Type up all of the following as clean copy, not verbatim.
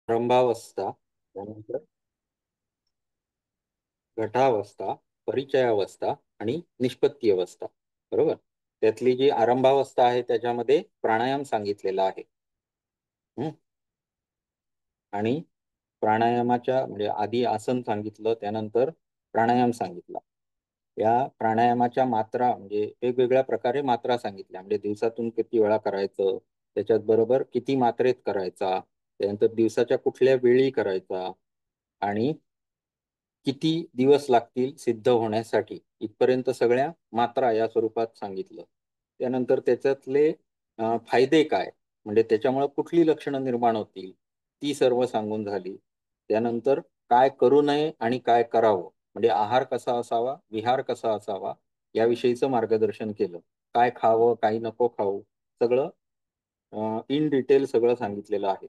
आरंभावस्था, त्यानंतर घटावस्था, परिचयावस्था आणि निष्पत्ती अवस्था. बरोबर. त्यातली जी आरंभावस्था आहे त्याच्यामध्ये प्राणायाम सांगितलेला आहे. हं. आणि प्राणायामाच्या म्हणजे आधी आसन सांगितलं, त्यानंतर प्राणायाम सांगितला. या प्राणायामाच्या मात्रा म्हणजे वेगवेगळ्या प्रकारे मात्रा सांगितल्या. म्हणजे दिवसातून किती वेळा करायचं, त्याच्याच बरोबर किती मात्रेत करायचा, त्यानंतर दिवसाच्या कुठल्या वेळी करायचा आणि किती दिवस लागतील सिद्ध होण्यासाठी, इथपर्यंत सगळ्या मात्रा या स्वरूपात सांगितलं. त्यानंतर त्याच्यातले फायदे काय, म्हणजे त्याच्यामुळे कुठली लक्षणं निर्माण होतील, ती सर्व सांगून झाली. त्यानंतर काय करू नये आणि काय करावं, म्हणजे आहार कसा असावा, विहार कसा असावा, याविषयीचं मार्गदर्शन केलं. काय खावं, काही नको खाऊ, सगळं इन डिटेल सगळं सांगितलेलं आहे.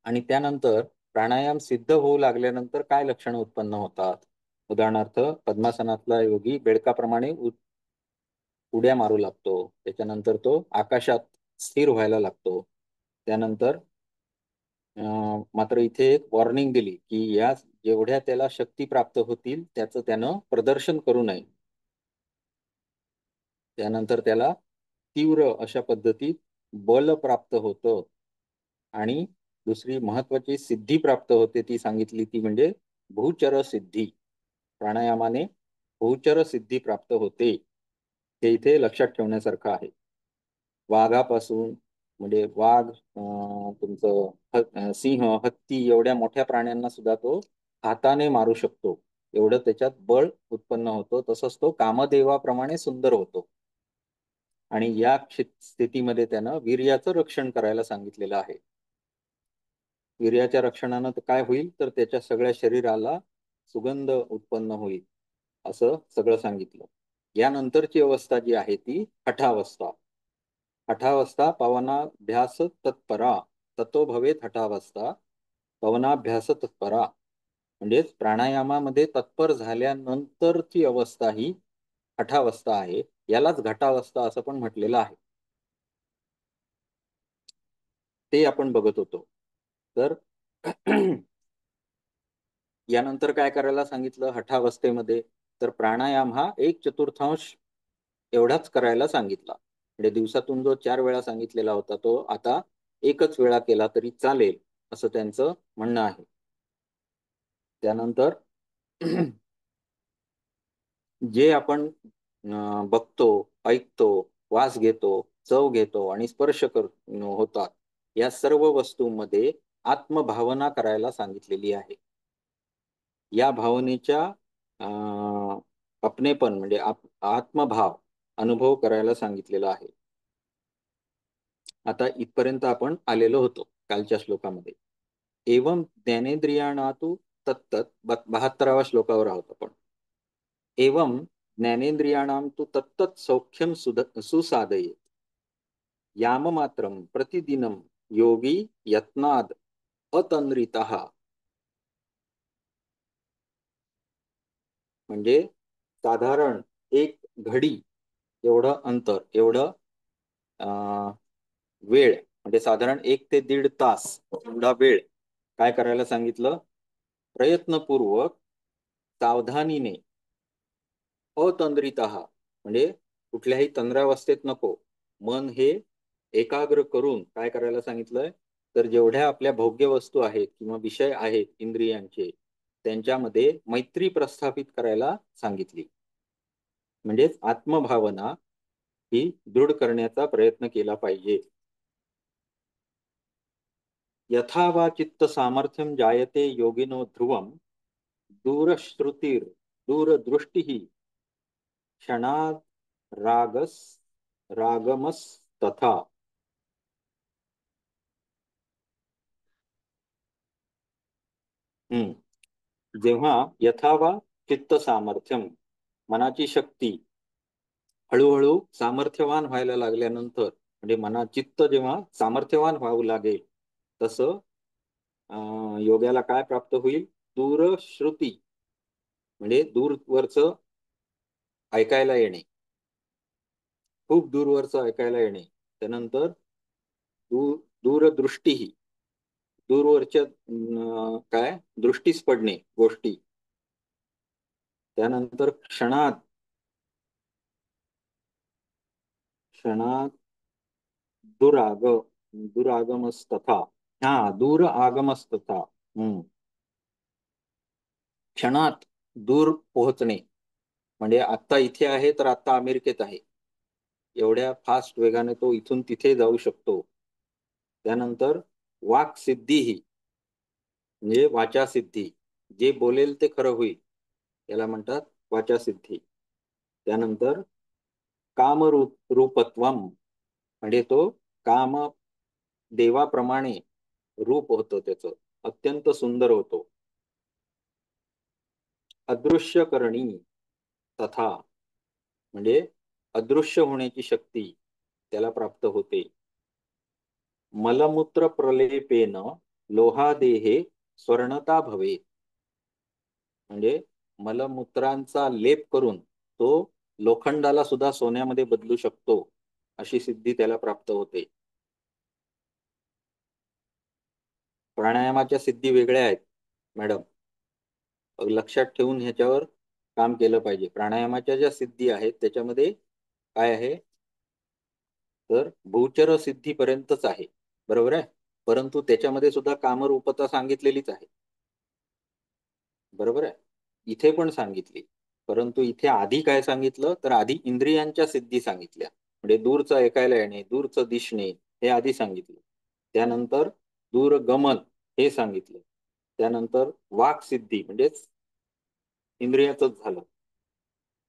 आणि त्यानंतर प्राणायाम सिद्ध होऊ लागल्यानंतर काय लक्षणं उत्पन्न होतात. उदाहरणार्थ पद्मासनातला योगी बेडकाप्रमाणे उड्या मारू लागतो. त्याच्यानंतर तो आकाशात स्थिर व्हायला लागतो. त्यानंतर मात्र इथे एक वॉर्निंग दिली, की या जेवढ्या त्याला शक्ती प्राप्त होतील त्याचं त्यानं प्रदर्शन करू नये. त्यानंतर त्याला तीव्र अशा पद्धतीत बल प्राप्त होतं आणि दुसरी महत्वाची सिद्धी प्राप्त होते ती सांगितली, ती म्हणजे भूचर सिद्धी. प्राणायामाने भूचर सिद्धी प्राप्त होते. हे इथे लक्षात ठेवण्यासारखं आहे. वाघापासून म्हणजे वाघ, तुमचं सिंह, हत्ती एवढ्या मोठ्या प्राण्यांना सुद्धा तो हाताने मारू शकतो. एवढं त्याच्यात बळ उत्पन्न होतं. तसंच तो कामदेवाप्रमाणे सुंदर होतो. आणि या स्थितीमध्ये त्यानं वीर्याचं रक्षण करायला सांगितलेलं आहे. वीर्याच्या रक्षणानं तर काय होईल, तर त्याच्या सगळ्या शरीराला सुगंध उत्पन्न होईल, असं सगळं सांगितलं. यानंतरची अवस्था जी आहे ती हठावस्था. हठावस्था पवनाभ्यास तत्परा, ततो भवेत हठावस्था पवनाभ्यास तत्परा. म्हणजेच प्राणायामामध्ये तत्पर झाल्यानंतरची अवस्था ही हठावस्था आहे. यालाच घटावस्था असं पण म्हटलेलं आहे. ते आपण बघत होतो. तर यानंतर काय करायला सांगितलं हठावस्थेमध्ये, तर प्राणायाम हा 1/4 एवढाच करायला सांगितला. म्हणजे दिवसातून जो 4 वेळा सांगितलेला होता तो आता एकच वेळा केला तरी चालेल, असं त्यांचं म्हणणं आहे. त्यानंतर जे आपण बघतो, ऐकतो, वास घेतो, चव घेतो आणि स्पर्श होतात, या सर्व वस्तूंमध्ये आत्मभावना करायला सांगितलेली आहे. या भावनेच्या आपणेपण म्हणजे आत्मभाव अनुभव करायला सांगितलेला आहे. आता इथपर्यंत आपण आलेलो होतो कालच्या श्लोकामध्ये. एवं ज्ञानेंद्रियाणातु तत्तत 72व्या श्लोकावर आहोत आपण. एवं ज्ञानेंद्रियाणां तु तत्तत् सौख्यम सुसाधयेत. याममात्रं प्रतिदिनं योगी यत्नाद अतन्रितः. म्हणजे साधारण एक घडी एवढं अंतर, एवढं अं, वेळ, म्हणजे साधारण 1 ते 1.5 तास एवढा वेळ काय करायला सांगितलं, प्रयत्नपूर्वक सावधानीने अतंद्रित म्हणजे कुठल्याही तंद्रावस्थेत नको, मन हे एकाग्र करून काय करायला सांगितलंय, तर जेवढ्या आपल्या भोग्य वस्तू आहेत किंवा विषय आहेत इंद्रियांचे, त्यांच्यामध्ये मैत्री प्रस्थापित करायला सांगितली. म्हणजेच आत्मभावना ही दृढ करण्याचा प्रयत्न केला पाहिजे. यथा वा चित्त सामर्थ्यम जायते योगिनो ध्रुवम दूरश्रुतीर दूरदृष्टी क्षणात रागस रागमस तथा. जेव्हा यथा वा चित्त सामर्थ्यम, मनाची शक्ती हळूहळू सामर्थ्यवान व्हायला लागल्यानंतर, म्हणजे चित्त जेव्हा सामर्थ्यवान व्हावं लागेल तसं योग्याला काय प्राप्त होईल, दूरश्रुती म्हणजे दूरवरचं ऐकायला येणे, खूप दूरवरचं ऐकायला येणे. त्यानंतर दूरदृष्टी, दूरवरच्या काय दृष्टीस पडणे गोष्टी. त्यानंतर क्षणात क्षणात दुराग दुरागमस्तथा. हा, दूर आगमस्तथा. हम्म. क्षणात दूर पोहोचणे म्हणजे आत्ता इथे आहे तर आत्ता अमेरिकेत आहे, एवढ्या फास्ट वेगाने तो इथून तिथे जाऊ शकतो. त्यानंतर वाक सिद्धी ही म्हणजे वाचा सिद्धी, जे बोलेल ते खरं होईल, याला म्हणतात वाचा सिद्धी. त्यानंतर रूपत्वम म्हणजे तो काम देवाप्रमाणे रूप होतं त्याचं, अत्यंत सुंदर होतो. अदृश्य करणी तथा म्हणजे अदृश्य होण्याची शक्ती त्याला प्राप्त होते. मलमूत्र प्रलेपेन लोहादेहे स्वर्णता भवे म्हणजे मलमूत्रांचा लेप करून तो लोखंडाला सुद्धा सोन्यामध्ये बदलू शकतो, अशी सिद्धी त्याला प्राप्त होते. प्राणायामाच्या सिद्धी वेगळ्या आहेत मॅडम, लक्षात ठेवून ह्याच्यावर काम केलं पाहिजे. प्राणायामाच्या ज्या सिद्धी आहेत त्याच्यामध्ये काय आहे, तर भूचर सिद्धीपर्यंतच आहे, बरोबर आहे. परंतु त्याच्यामध्ये सुद्धा कामरूपता सांगितलेलीच आहे, बरोबर आहे. इथे पण सांगितली, परंतु इथे आधी काय सांगितलं, तर आधी इंद्रियांच्या सिद्धी सांगितल्या, म्हणजे दूरचं ऐकायला येणे, दूरचं दिसणे, हे आधी सांगितलं. त्यानंतर दूरगमन हे सांगितलं. त्यानंतर वाक सिद्धी म्हणजेच इंद्रियाचंच झालं.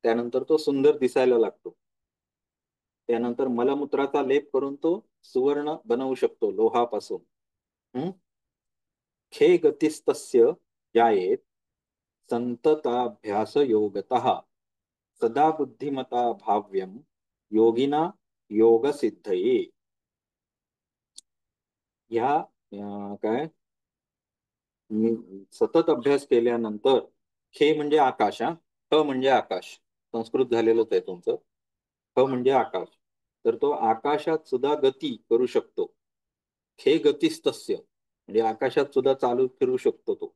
त्यानंतर तो सुंदर दिसायला लागतो. त्यानंतर मलमूत्राचा लेप करून तो सुवर्ण बनवू शकतो लोहापासून. हम्म. खे गतिस्तस्य जायेत संतताभ्यास योगतः सदा बुद्धिमता भाव्यम योगिना योग सिद्धये. ह्या काय सतत अभ्यास केल्यानंतर, खे म्हणजे आकाश, हा, ख म्हणजे आकाश, संस्कृत झालेलंच आहे तुमचं. ख म्हणजे आकाश, तर तो आकाशात सुद्धा गती करू शकतो. खे गतिस्तस्य म्हणजे आकाशात सुद्धा चालू फिरू शकतो तो.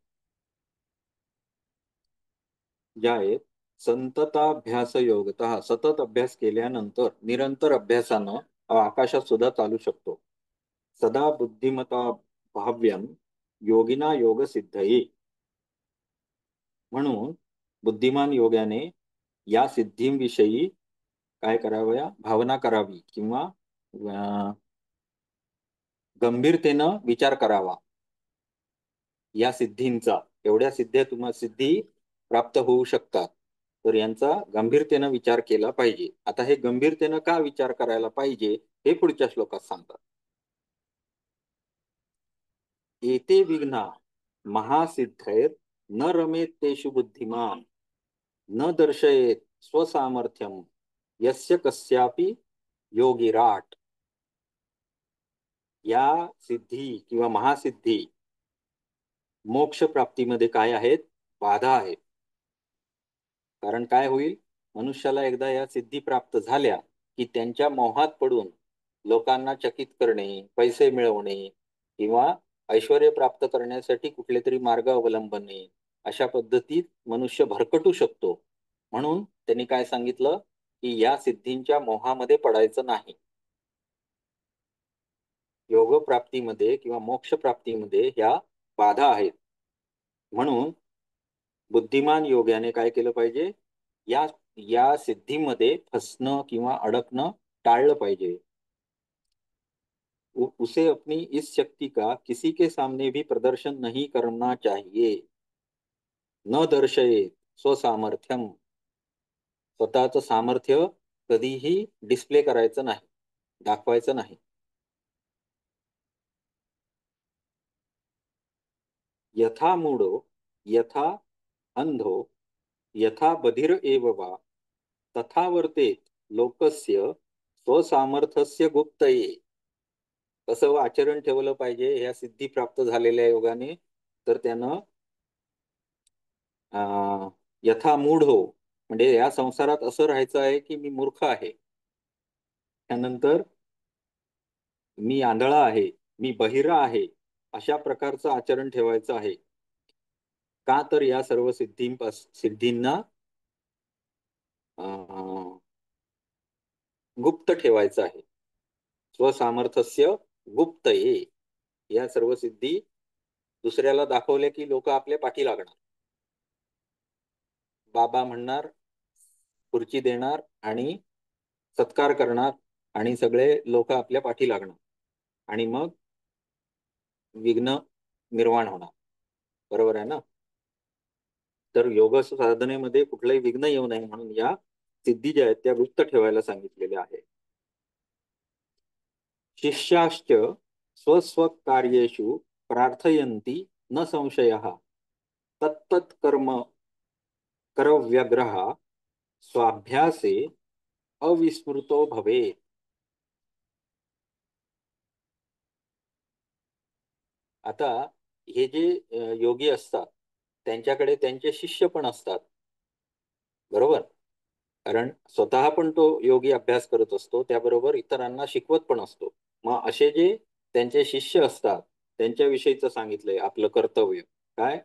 ज्या आहेत संतताभ्यास योगतः सतत अभ्यास केल्यानंतर निरंतर अभ्यासानं आकाशात सुद्धा चालू शकतो. सदा बुद्धिमता भाव्यम योगिना योग सिद्धये म्हणून बुद्धिमान योग्याने या सिद्धींविषयी काय करावया, भावना करावी किंवा गंभीरतेनं विचार करावा. या सिद्धींचा, एवढ्या सिद्ध्या तुम्हाला सिद्धी प्राप्त होऊ शकतात, तर यांचा गंभीरतेनं विचार केला पाहिजे. आता हे गंभीरतेनं का विचार करायला पाहिजे हे पुढच्या श्लोकात सांगतात. एते विघ्ना महासिद्धैर न रमेत तेषु बुद्धिमान न दर्शयेत स्वसामर्थ्यम यस्य कस्यापि योगिराट. या सिद्धी किंवा महासिद्धी मोक्ष प्राप्तीमध्ये काय आहेत, बाधा आहेत. कारण काय होईल, मनुष्याला एकदा या सिद्धी प्राप्त झाल्या की त्यांच्या मोहात पडून लोकांना चकित करणे, पैसे मिळवणे किंवा ऐश्वर्य प्राप्त करण्यासाठी कुठले तरी मार्ग अवलंबणे, अशा पद्धतीत मनुष्य भरकटू शकतो. म्हणून त्यांनी काय सांगितलं की या सिद्धींच्या मोहामध्ये पडायचं नाही. योग प्राप्तीमध्ये किंवा मोक्ष प्राप्तीमध्ये ह्या बाधा आहेत. म्हणून बुद्धिमान योग्याने काय केलं पाहिजे, या या सिद्धीमध्ये फसणं किंवा अडकणं टाळलं पाहिजे. उसे अपनी इस शक्ति का किसी के सामने भी प्रदर्शन नहीं करना चाहिए. न दर्शये स्वसामर्थ्यम स्वतःचं सामर्थ्य कधीही डिस्प्ले करायचं नाही, दाखवायचं नाही. यथा मूढो यथा अंधो यथा बधिर एव वा तथा वर्तेत लोकस्य स्वसामर्थ्यस्य गुप्तये. कसं आचरण ठेवलं पाहिजे ह्या सिद्धी प्राप्त झालेल्या योगाने, तर त्यानं यथा मूढ हो म्हणजे या संसारात असं राहायचं आहे की मी मूर्ख आहे, त्यानंतर मी आंधळा आहे, मी बहिरा आहे, अशा प्रकारचं आचरण ठेवायचं आहे. का तर या सर्व सिद्धींना अं, गुप्त ठेवायचं आहे. स्वसामर्थ्यस्य गुप्तये. या सर्व सिद्धी दुसऱ्याला दाखवल्या की लोक आपल्या पाठी लागणार. बाबा म्हणणार, खुर्ची देणार आणि सत्कार करणार आणि सगळे लोक आपल्या पाठी लागणार आणि मग विघ्न निर्माण होणार. बरोबर आहे ना? तर योग साधनेमध्ये कुठलंही विघ्न येऊ नये म्हणून या सिद्धी ज्या आहेत त्या गुप्त ठेवायला सांगितलेल्या आहे. शिष्याश्च स्वस्वकार्येषु प्रार्थयन्ति न संशयः तत्तत् कर्म करव्यग्रह स्वाभ्यासे अविस्मृतो भवेत्. आता हे जे योगी असतात त्यांच्याकडे त्यांचे शिष्य पण असतात. बरोबर? कारण स्वतः पण तो योगी अभ्यास करत असतो, त्याबरोबर इतरांना शिकवत पण असतो. मग असे जे त्यांचे शिष्य असतात त्यांच्याविषयीच सांगितलंय आपलं कर्तव्य काय.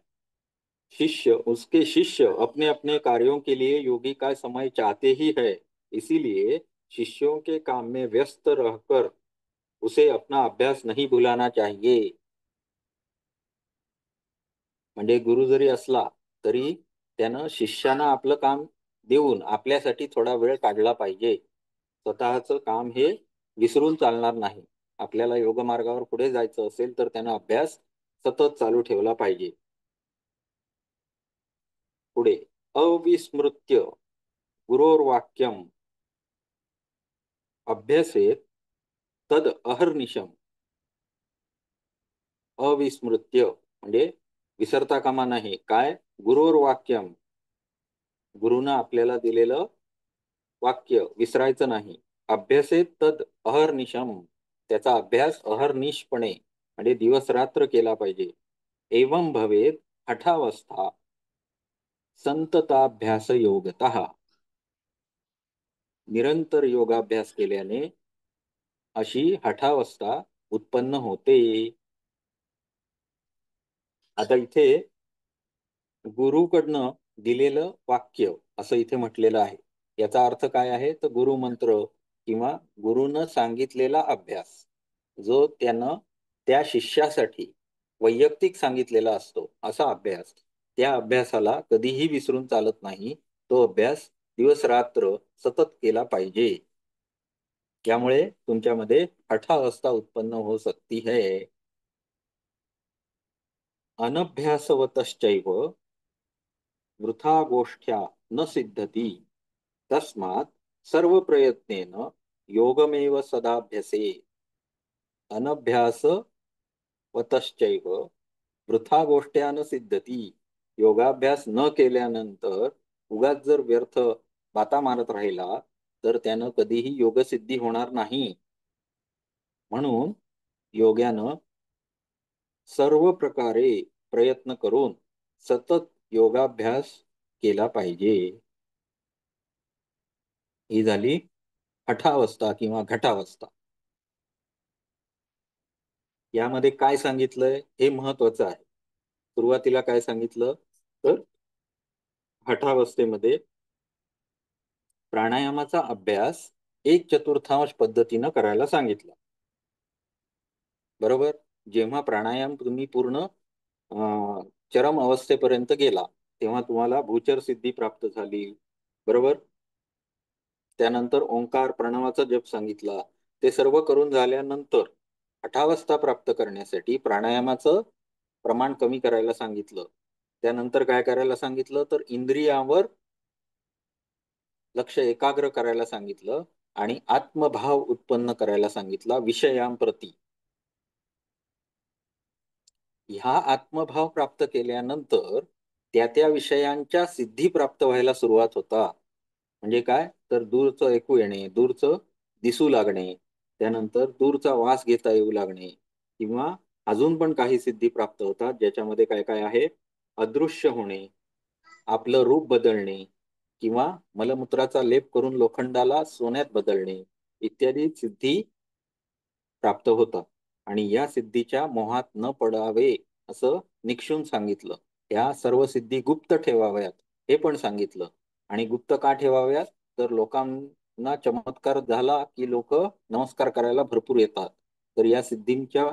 शिष्य उसके शिष्य अपने अपने कार्यों के लिए योगी का समय चाहते ही है, इसीलिए शिष्यों के काम में व्यस्त रहकर उसे अपना अभ्यास नहीं भुलाना चाहिए. म्हणजे गुरु जरी असला तरी त्यानं शिष्याना आपलं काम देऊन आपल्यासाठी थोडा वेळ काढला पाहिजे. स्वतःचं काम हे विसरून चालणार नाही. आपल्याला योग मार्गावर पुढे जायचं असेल तर त्यानं अभ्यास सतत चालू ठेवला पाहिजे. पुढे अविस्मृत्य गुरोर्वाक्यम अभ्यसेत तद अहर्निशम. अविस्मृत्य म्हणजे विसरता कामा नाही. काय? गुरोर्वाक्यम, गुरुनं आपल्याला दिलेलं वाक्य विसरायचं नाही. अभ्यासेत तद अहर्निशम, त्याचा अभ्यास अहर्निशपणे म्हणजे दिवस रात्र केला पाहिजे. एवं भवेत हठावस्था संतताभ्यास योगतः. निरंतर योगाभ्यास केल्याने अशी हठावस्था उत्पन्न होते. आता इथे गुरुकडनं दिलेलं वाक्य असं इथे म्हटलेलं आहे. याचा अर्थ काय आहे तर गुरुमंत्र किंवा गुरुनं सांगितलेला अभ्यास जो त्यानं त्या शिष्यासाठी वैयक्तिक सांगितलेला असतो असा अभ्यास, त्या अभ्यासाला कधीही विसरून चालत नाही. तो अभ्यास दिवस रात्र सतत केला पाहिजे. त्यामुळे तुमच्यामध्ये हठावस्था उत्पन्न होऊ शकती है. अनभ्यासवतश्चैव वृथा गोष्ठ्या न सिद्धती तस्मात् सर्व प्रयत्नेन योगमेव सदाभ्यसे. अनभ्यास वतश्चैव वृथा गोष्ठ्या न सिद्धती. योगाभ्यास न केल्यानंतर उगाच जर व्यर्थ बाता मारत राहिला तर त्यानं कधीही योगसिद्धी होणार नाही. म्हणून योग्यानं सर्व प्रकारे प्रयत्न करून सतत योगाभ्यास केला पाहिजे. ही झाली हठावस्था किंवा घटावस्था. यामध्ये काय सांगितलंय हे महत्वाचं आहे. सुरुवातीला काय सांगितलं तर हठावस्थेमध्ये प्राणायामाचा अभ्यास 1/4 पद्धतीनं करायला सांगितलं. बरोबर? जेव्हा प्राणायाम तुम्ही पूर्ण चरम अवस्थेपर्यंत गेला तेव्हा तुम्हाला भूचर सिद्धी प्राप्त झाली. बरोबर? त्यानंतर ओंकार प्रणवाचा जप सांगितला. ते सर्व करून झाल्यानंतर हठावस्था प्राप्त करण्यासाठी प्राणायामाचं प्रमाण कमी करायला सांगितलं. त्यानंतर काय करायला सांगितलं तर इंद्रियावर लक्ष एकाग्र करायला सांगितलं आणि आत्मभाव उत्पन्न करायला सांगितला विषयांप्रती. ह्या आत्मभाव प्राप्त केल्यानंतर त्या त्या विषयांच्या सिद्धी प्राप्त व्हायला सुरुवात होता. म्हणजे काय तर दूरचं ऐकू येणे, दूरचं दिसू लागणे, त्यानंतर दूरचा वास घेता येऊ लागणे किंवा अजून पण काही सिद्धी प्राप्त होतात ज्याच्यामध्ये काय काय आहे अदृश्य होणे, आपलं रूप बदलणे किंवा मलमूत्राचा लेप करून लोखंडाला सोन्यात बदलणे इत्यादी सिद्धी प्राप्त होतात. आणि या सिद्धीच्या मोहात न पडावे असं निक्षून सांगितलं. या सर्व सिद्धी गुप्त ठेवाव्यात हे पण सांगितलं. आणि गुप्त का ठेवाव्यात? तर लोकांना चमत्कार झाला की लोक नमस्कार करायला भरपूर येतात. तर या सिद्धींच्या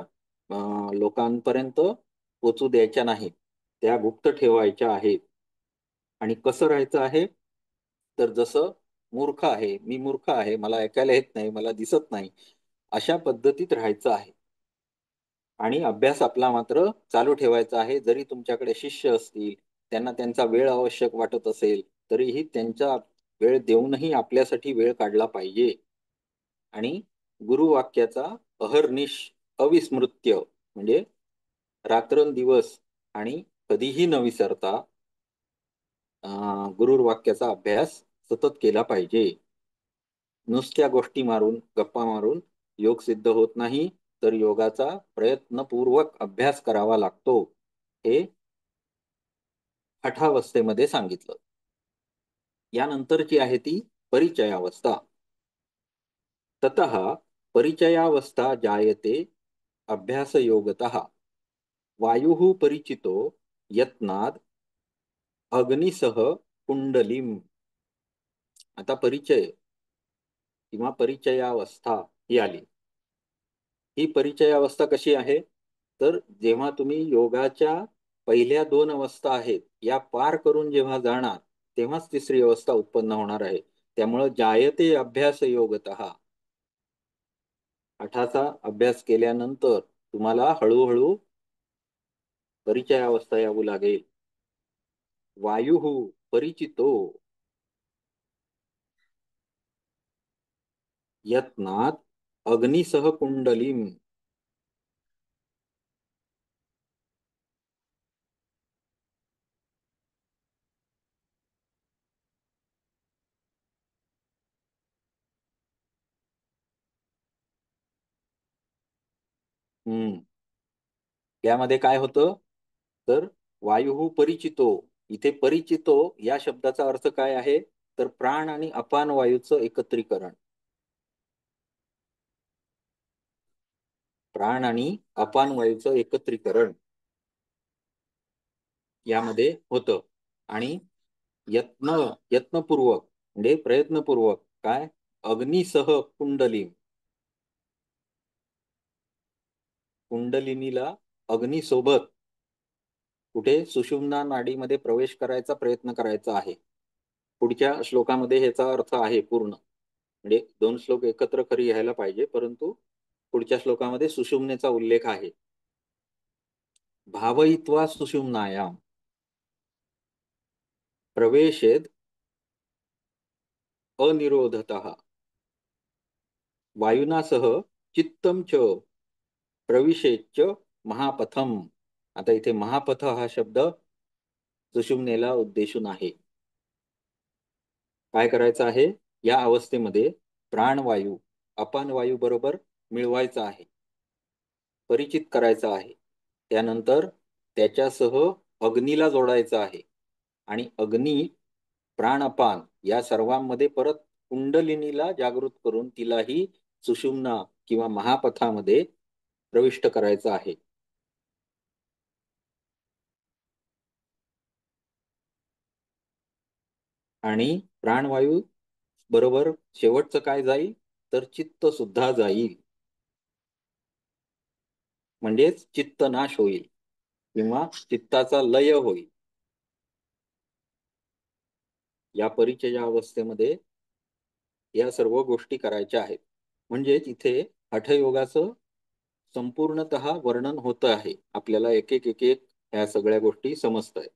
लोकांपर्यंत पोचू द्यायच्या नाहीत. त्या गुप्त ठेवायच्या आहेत. आणि कसं राहायचं आहे? तर जसं मूर्ख आहे, मी मूर्ख आहे, मला ऐकायला येत नाही, मला दिसत नाही, अशा पद्धतीत राहायचं आहे. आणि अभ्यास आपला मात्र चालू ठेवायचा आहे. जरी तुमच्याकडे शिष्य असतील, त्यांना त्यांचा वेळ आवश्यक वाटत असेल, तरीही त्यांचा वेळ देऊनही आपल्यासाठी वेळ काढला पाहिजे. आणि गुरुवाक्याचा अहर्निश अविस्मृत्य म्हणजे रात्रंदिवस आणि कधीही न विसरता गुरुवाक्याचा अभ्यास सतत केला पाहिजे. नुसत्या गोष्टी मारून, गप्पा मारून योग सिद्ध होत नाही, तर योगाचा प्रयत्नपूर्वक अभ्यास करावा लागतो. हे हठावस्थेमध्ये सांगितलं. यानंतरची आहे ती परिचयावस्था. ततः परिचयावस्था जायते अभ्यासयोगतः वायुः परिचितो यत्नाद अग्निसह कुंडलीम. आता परिचय किंवा परिचयावस्था ही आली. ही परिचय अवस्था कशी आहे? तर जेव्हा तुम्ही योगाच्या पहिल्या दोन अवस्था आहेत या पार करून जेव्हा जाणार, तेव्हाच तिसरी अवस्था उत्पन्न होणार आहे. त्यामुळं जायते अभ्यास योगतः, हठाचा अभ्यास केल्यानंतर तुम्हाला हळूहळू परिचय अवस्था यावू लागेल. वायू परिचितो यत्नात अग्निसह कुंडलीम. हम्म यामध्ये काय होतं? तर वायू परिचितो, इथे परिचितो या शब्दाचा अर्थ काय आहे? तर प्राण आणि अपान वायूचं एकत्रीकरण. प्राण आणि अपान वायूचं एकत्रीकरण यामध्ये होतं. आणि यत्नपूर्वक म्हणजे प्रयत्नपूर्वक काय? अग्निसह कुंडली, कुंडलिनीला अग्निसोबत कुठे सुषुम्ना नाडीमध्ये प्रवेश करायचा प्रयत्न करायचा आहे. पुढच्या श्लोकामध्ये ह्याचा अर्थ आहे पूर्ण, म्हणजे दोन श्लोक एकत्र खरी घ्यायला पाहिजे, परंतु पुढच्या श्लोकामध्ये सुषुम्नेचा उल्लेख आहे. भावयित्वा सुषुम्नायाम प्रवेशेद अनिरोधतः वायुना सह चित्तम च प्रविशेच्च महापथम. आता इथे महापथ हा शब्द सुषुम्नेला उद्देशून आहे. काय करायचं आहे? या अवस्थेमध्ये प्राणवायू अपान वायू बरोबर मिळवायचा आहे, परिचित करायचा आहे. त्यानंतर त्याच्यासह अग्नीला जोडायचं आहे. आणि अग्नी प्राणअपान या सर्वांमध्ये परत कुंडलिनीला जागृत करून तिलाही सुषुम्ना किंवा महापथामध्ये प्रविष्ट करायचं आहे. आणि प्राणवायू बरोबर शेवटचं काय जाईल? तर चित्त सुद्धा जाईल. म्हणजेच चित्त नाश होईल किंवा चित्ताचा लय होईल. या परिचय अवस्थेमध्ये या सर्व गोष्टी करायच्या आहेत. म्हणजेच इथे हठयोगाचं संपूर्णतः वर्णन होत आहे. आपल्याला एक एक एक एक ह्या सगळ्या गोष्टी समजत आहेत.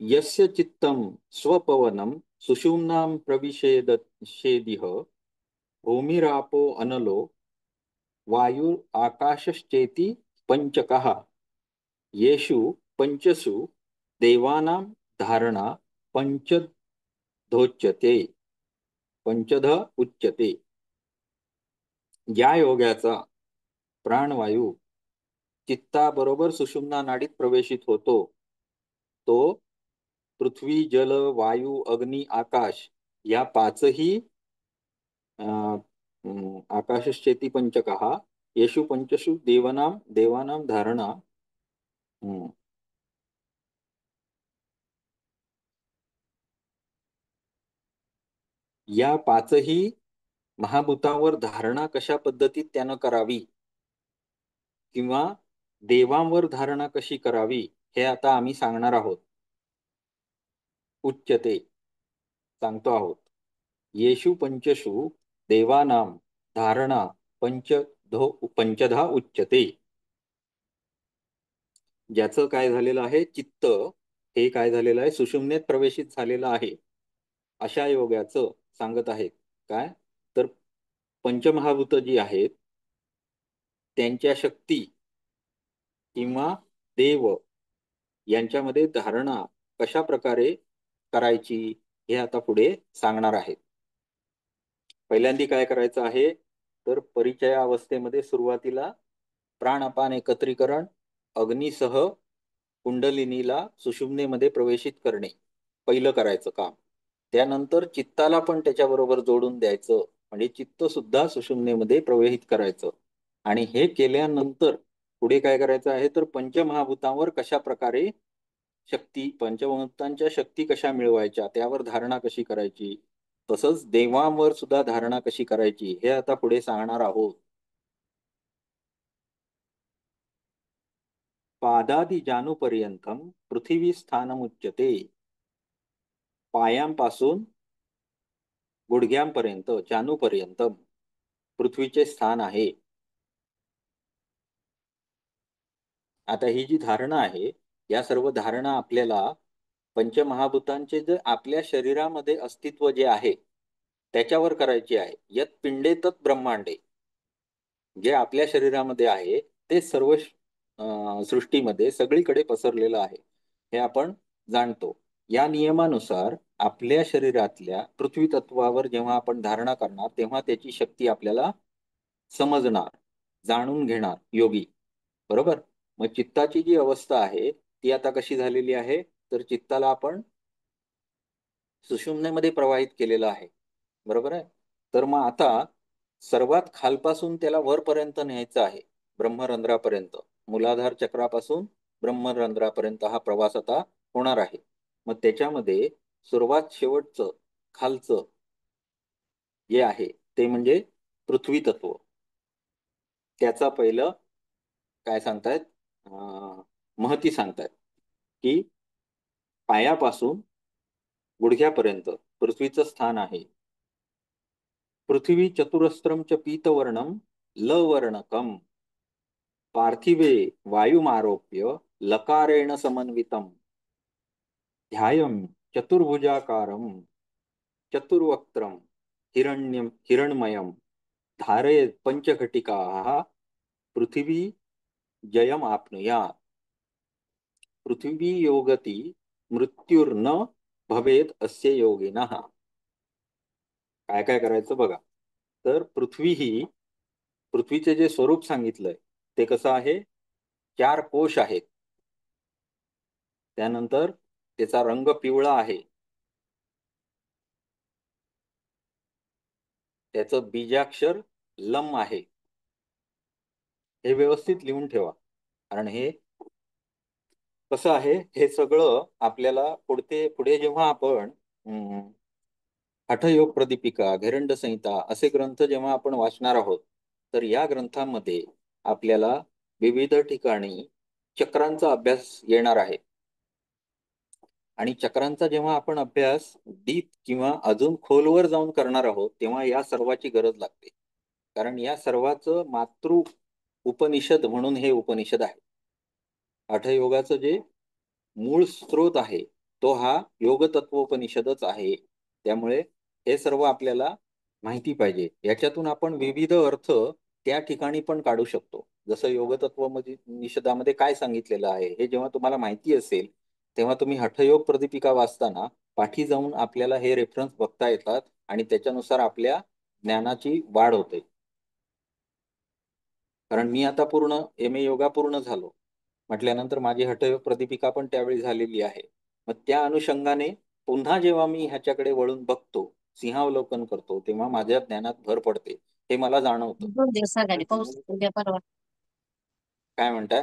यस्य चित्तम स्वपवनम सुषुम्नां प्रविशेदिह भूमिरापो अनलो वायुर आकाशश्चेति पंचकः येषु पंचसु देवानां धारणा पंचधोच्यते, पंचध उच्यते. ज्या योगाचा प्राणवायू चित्ताबरोबर सुषुम्ना नाडीत प्रवेशित होतो, तो पृथ्वी, जल, वायू, अग्नी, आकाश या पाचही आकाशश्चेती पंचकः येषु पंचसु देवानां देवानां धारणा. हम्म. या पाचही महाभूतांवर धारणा कशा पद्धतीत त्यानं करावी किंवा देवांवर धारणा कशी करावी हे आता आम्ही सांगणार आहोत. उच्यते, सांगतो आहोत. येषु पंचषु देवानां धारणा पंचधा उच्यते. ज्याचं काय झालेलं आहे, चित्त हे काय झालेलं आहे, सुषुम्नेत प्रवेशित झालेलं आहे, अशा योगाचं सांगत आहेत. काय तर पंचमहाभूत जी आहेत त्यांच्या शक्ती किंवा देव यांच्यामध्ये धारणा कशा प्रकारे करायची हे आता पुढे सांगणार आहेत. पहिल्यांदा काय करायचं आहे, तर परिचय अवस्थेमध्ये सुरुवातीला प्राण-अपान एकत्रीकरण अग्नीसह कुंडलिनीला सुषुम्नेमध्ये प्रवेशित करणे पहिलं करायचं काम. त्यानंतर चित्ताला पण त्याच्याबरोबर जोडून द्यायचं, म्हणजे चित्त सुद्धा सुषुम्नेमध्ये प्रवेशित करायचं. आणि हे केल्यानंतर पुढे काय करायचं आहे, तर पंचमहाभूतांवर कशा प्रकारे शक्ती, पंचभूतांच्या शक्ती कशा मिळवायच्या, त्यावर धारणा कशी करायची, तसंच देवांवर सुद्धा धारणा कशी करायची हे आता पुढे सांगणार आहोत. पादादी जानुपर्यंतम पृथ्वी स्थानमुच्यते. पायांपासून गुडघ्यांपर्यंत जानुपर्यंत पृथ्वीचे स्थान आहे. आता ही जी धारणा आहे, या सर्व धारणा आपल्याला पंचमहाभूतांचे जे आपल्या शरीरामध्ये अस्तित्व जे आहे त्याच्यावर करायची आहे. यत पिंडे तत् ब्रह्मांडे, जे आपल्या शरीरामध्ये आहे ते सर्व सृष्टीमध्ये सगळीकडे पसरलेलं आहे हे आपण जाणतो. या नियमानुसार आपल्या शरीरातल्या पृथ्वी तत्वावर जेव्हा आपण धारणा करणार तेव्हा त्याची शक्ती आपल्याला समजणार, जाणून घेणार योगी. बरोबर. मग चित्ताची जी अवस्था आहे ती आता कशी झालेली आहे, तर चित्ताला आपण सुषुम्नेमध्ये प्रवाहित केलेलं आहे. बरोबर आहे. तर मग आता सर्वात खालपासून त्याला वरपर्यंत न्यायचं आहे, ब्रह्मरंध्रापर्यंत. मूलाधार चक्रापासून ब्रह्मरंध्रापर्यंत हा प्रवास आता होणार आहे. मग त्याच्यामध्ये सुरुवात शेवटचं खालचं जे आहे ते म्हणजे पृथ्वी तत्व. त्याचा पहिलं काय सांगतायत, महती सांगतायत की पायापासून गुडघ्यापर्यंत पृथ्वीचं स्थान आहे. पृथ्वी चतुरस्रम च पीतवर्णम लवर्णकम पार्थिवे वायुमारोप्य लकारेण समन्वितम ध्यायं चतुर्भुजाकारं चतुर्वक्त्रं हिरण्मयं धारयेत् पंचघटिकाः पृथिवी जयम आपनुयात् पृथ्वी योगति मृत्युर्न भवेत अस्य योगिनः. काय काय करायचं बघा. तर पृथ्वीचे जे स्वरूप सांगितलंय ते कसं आहे, 4 कोश आहेत. त्यानंतर त्याचा रंग पिवळा आहे. त्याचं बीजाक्षर लम आहे. हे व्यवस्थित लिहून ठेवा, कारण हे कसं आहे, हे सगळं आपल्याला पुढे जेव्हा आपण हठयोग प्रदीपिका, घेरंड संहिता असे ग्रंथ जेव्हा आपण वाचणार आहोत, तर या ग्रंथांमध्ये आपल्याला विविध ठिकाणी चक्रांचा अभ्यास येणार आहे. आणि चक्रांचा जेव्हा आपण अभ्यास डीप किंवा अजून खोलवर जाऊन करणार आहोत तेव्हा या सर्वाची गरज लागते. कारण या सर्वाचं मातृ उपनिषद म्हणून हे उपनिषद आहे. हठयोगाचं जे मूळ स्रोत आहे तो हा योग तत्वोपनिषदच आहे. त्यामुळे हे सर्व आपल्याला माहिती पाहिजे. याच्यातून आपण विविध अर्थ त्या ठिकाणी पण काढू शकतो. जसं योग तत्वमध्ये निषदामध्ये काय सांगितलेलं आहे हे जेव्हा तुम्हाला माहिती असेल तेव्हा तुम्ही हठयोग प्रदीपिका वाचताना पाठी जाऊन आपल्याला हे रेफरन्स बघता येतात आणि त्याच्यानुसार आपल्या ज्ञानाची वाढ होते. कारण मी आता पूर्ण एम ए योगा पूर्ण झालो म्हटल्यानंतर माझी हठयोग प्रदीपिका पण त्यावेळी झालेली आहे. मग त्या अनुषंगाने पुन्हा जेव्हा मी ह्याच्याकडे वळून बघतो, सिंहावलोकन करतो, तेव्हा माझ्या ज्ञानात भर पडते. हे मला जाणवतं. 2 दिवस पण आघाडी पाऊस तुम्हाला उद्या परवा. काय म्हणताय?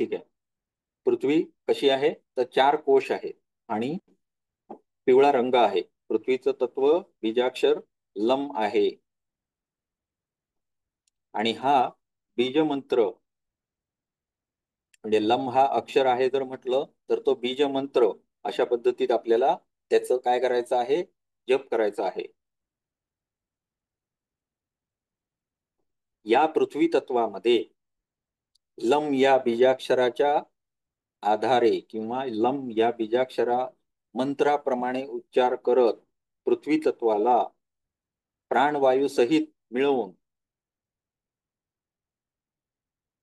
ठीक आहे. पृथ्वी कशी आहे? तर 4 कोश आहेत आणि पिवळा रंग आहे. पृथ्वीचं तत्व बीजाक्षर लम आहे. आणि हा बीजमंत्र, म्हणजे लम हा अक्षर आहे जर म्हटलं, तर तो बीजमंत्र अशा पद्धतीत आपल्याला त्याचं काय करायचं आहे? जप करायचं आहे. या पृथ्वी तत्वामध्ये लम या बीजाक्षराच्या आधारे किंवा लम या बीजाक्षरा मंत्राप्रमाणे उच्चार करत पृथ्वी तत्वाला प्राणवायू सहित मिळवून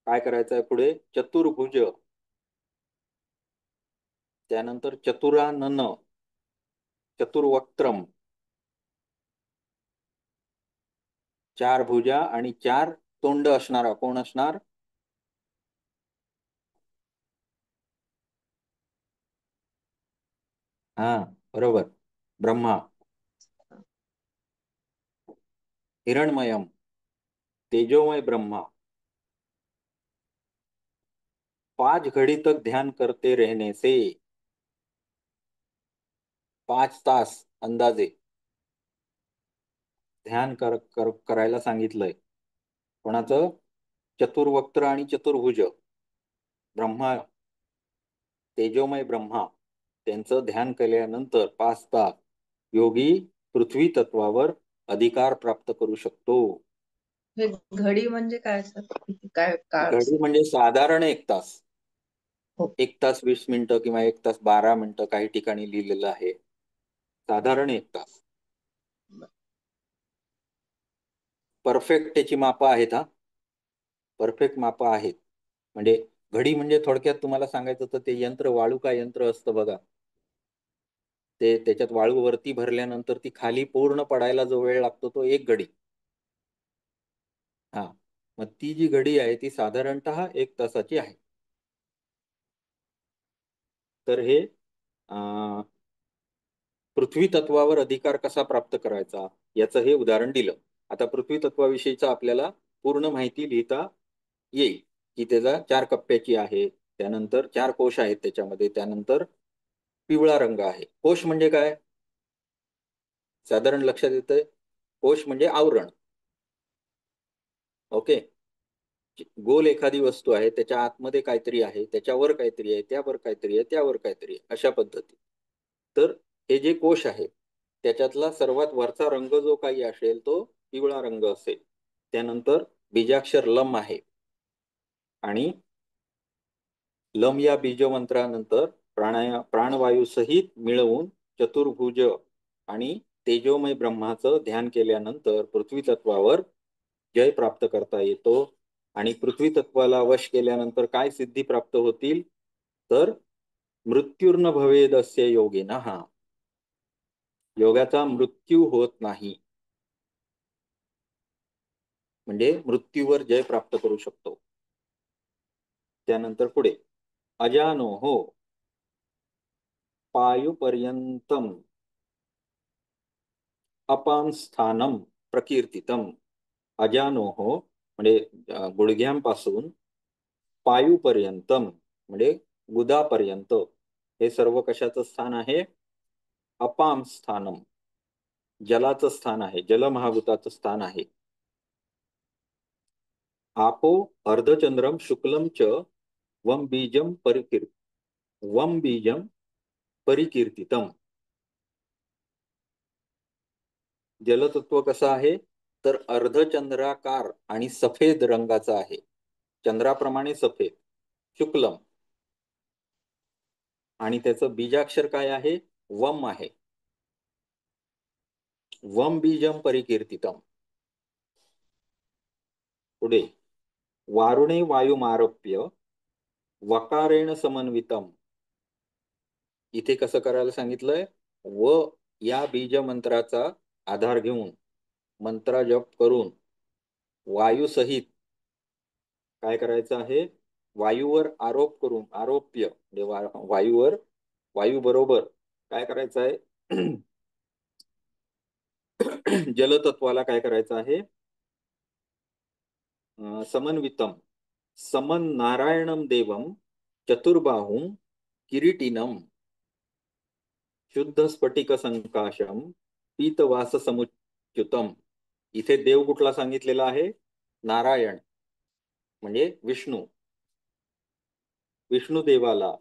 काय करायचं आहे पुढे? चतुर्भुज, त्यानंतर चतुरानन, चतुर्वक्त्रम, 4 भुजा आणि 4 तोंड असणारा कोण असणार? हा, बरोबर, ब्रह्मा. हिरणमयम, तेजोमय ब्रह्मा. 5 घड़ी तक ध्यान करते रहने से, 5 तास अंदाजे ध्यान करायला सांगितलंय. कोणाचं? चतुर्वक्त्र आणि चतुर्भुज ब्रह्मा, तेजोमय ब्रह्मा. त्यांचं ध्यान केल्यानंतर 5 तास योगी पृथ्वी तत्वावर अधिकार प्राप्त करू शकतो. हे घडी म्हणजे काय सर? किती काय काळ घडी असेल? म्हणजे साधारण 1 तास. हो. 1 तास 20 मिनिटं किंवा 1 तास 12 मिनिटं काही ठिकाणी लिहिलेलं आहे. साधारण 1 तास. परफेक्ट त्याची मापं आहेत. हा, परफेक्ट मापं आहेत. म्हणजे घडी म्हणजे थोडक्यात तुम्हाला सांगायचं तर ते यंत्र, वाळूका यंत्र असतं बघा, ते त्याच्यात वाळू वरती भरल्यानंतर ती खाली पूर्ण पडायला जो वेळ लागतो तो 1 घडी. हा, मग ती जी घडी आहे ती साधारणतः 1 तासाची आहे. तर हे पृथ्वी तत्वावर अधिकार कसा प्राप्त करायचा याचं हे उदाहरण दिलं. आता पृथ्वी तत्वाविषयीचा आपल्याला पूर्ण माहिती लिहिता येईल की त्याचा 4 कप्प्याची आहे, त्यानंतर 4 कोश आहेत त्याच्यामध्ये, त्यानंतर पिवळा रंग आहे. कोश म्हणजे काय? साधारण लक्षात येतंय? कोश म्हणजे आवरण. ओके. गोल एखादी वस्तू आहे, त्याच्या आतमध्ये काहीतरी आहे, त्याच्यावर काहीतरी आहे, त्यावर काहीतरी आहे, त्यावर काहीतरी आहे, अशा पद्धती. तर हे जे कोश आहे त्याच्यातला सर्वात वरचा रंग जो काही असेल तो पिवळा रंग असेल. त्यानंतर बीजाक्षर लम आहे आणि लम या बीजमंत्रानंतर प्राणवायू सहित मिळवून चतुर्भुज आणि तेजोमय ब्रह्माचं ध्यान केल्यानंतर पृथ्वी तत्वावर जय प्राप्त करता येतो. आणि पृथ्वी तत्वाला वश केल्यानंतर काय सिद्धी प्राप्त होतील? तर मृत्युर्न भवेदस्य योगिनः, योगाचा मृत्यू होत नाही. म्हणजे मृत्यूवर जय प्राप्त करू शकतो. त्यानंतर पुढे अजानो हो पायुपर्यंतम अपां स्थानम प्रकीर्तितम. अजानोह म्हणजे गुडघ्यांपासून पायूपर्यंतम म्हणजे गुदापर्यंत हे सर्व कशाचं स्थान आहे? अपाम स्थानम, जलाचं स्थान आहे, जलमहाभूताचं स्थान आहे. आपो अर्धचंद्रम शुक्लम च वम बीजम परिकीर्तितम. जलतत्व कसं आहे? तर अर्धचंद्राकार आणि सफेद रंगाचा आहे, चंद्राप्रमाणे सफेद, शुक्लम. आणि त्याचं बीजाक्षर काय आहे? वम आहे. वम बीजम परिकीर्तितम. पुढे वारुणे वायुमारोप्य वकारेण समन्वितम. इथे कसं करायला सांगितलंय? व या बीज मंत्राचा आधार घेऊन मंत्र जप करून वायू सहित काय करायचं आहे? वायूवर आरोप करून, आरोप्य म्हणजे वायूवर वायू बरोबर काय करायचं आहे? जलतत्वाला काय करायचं आहे? समन्वितम समन नारायणम देवम चतुर्बाहुं किरीटिनम शुद्ध स्फटिक संकाशम पीतवास समुच्युतम. इथे देव कुठला सांगितलेला आहे? नारायण म्हणजे विष्णू. विष्णू देवाला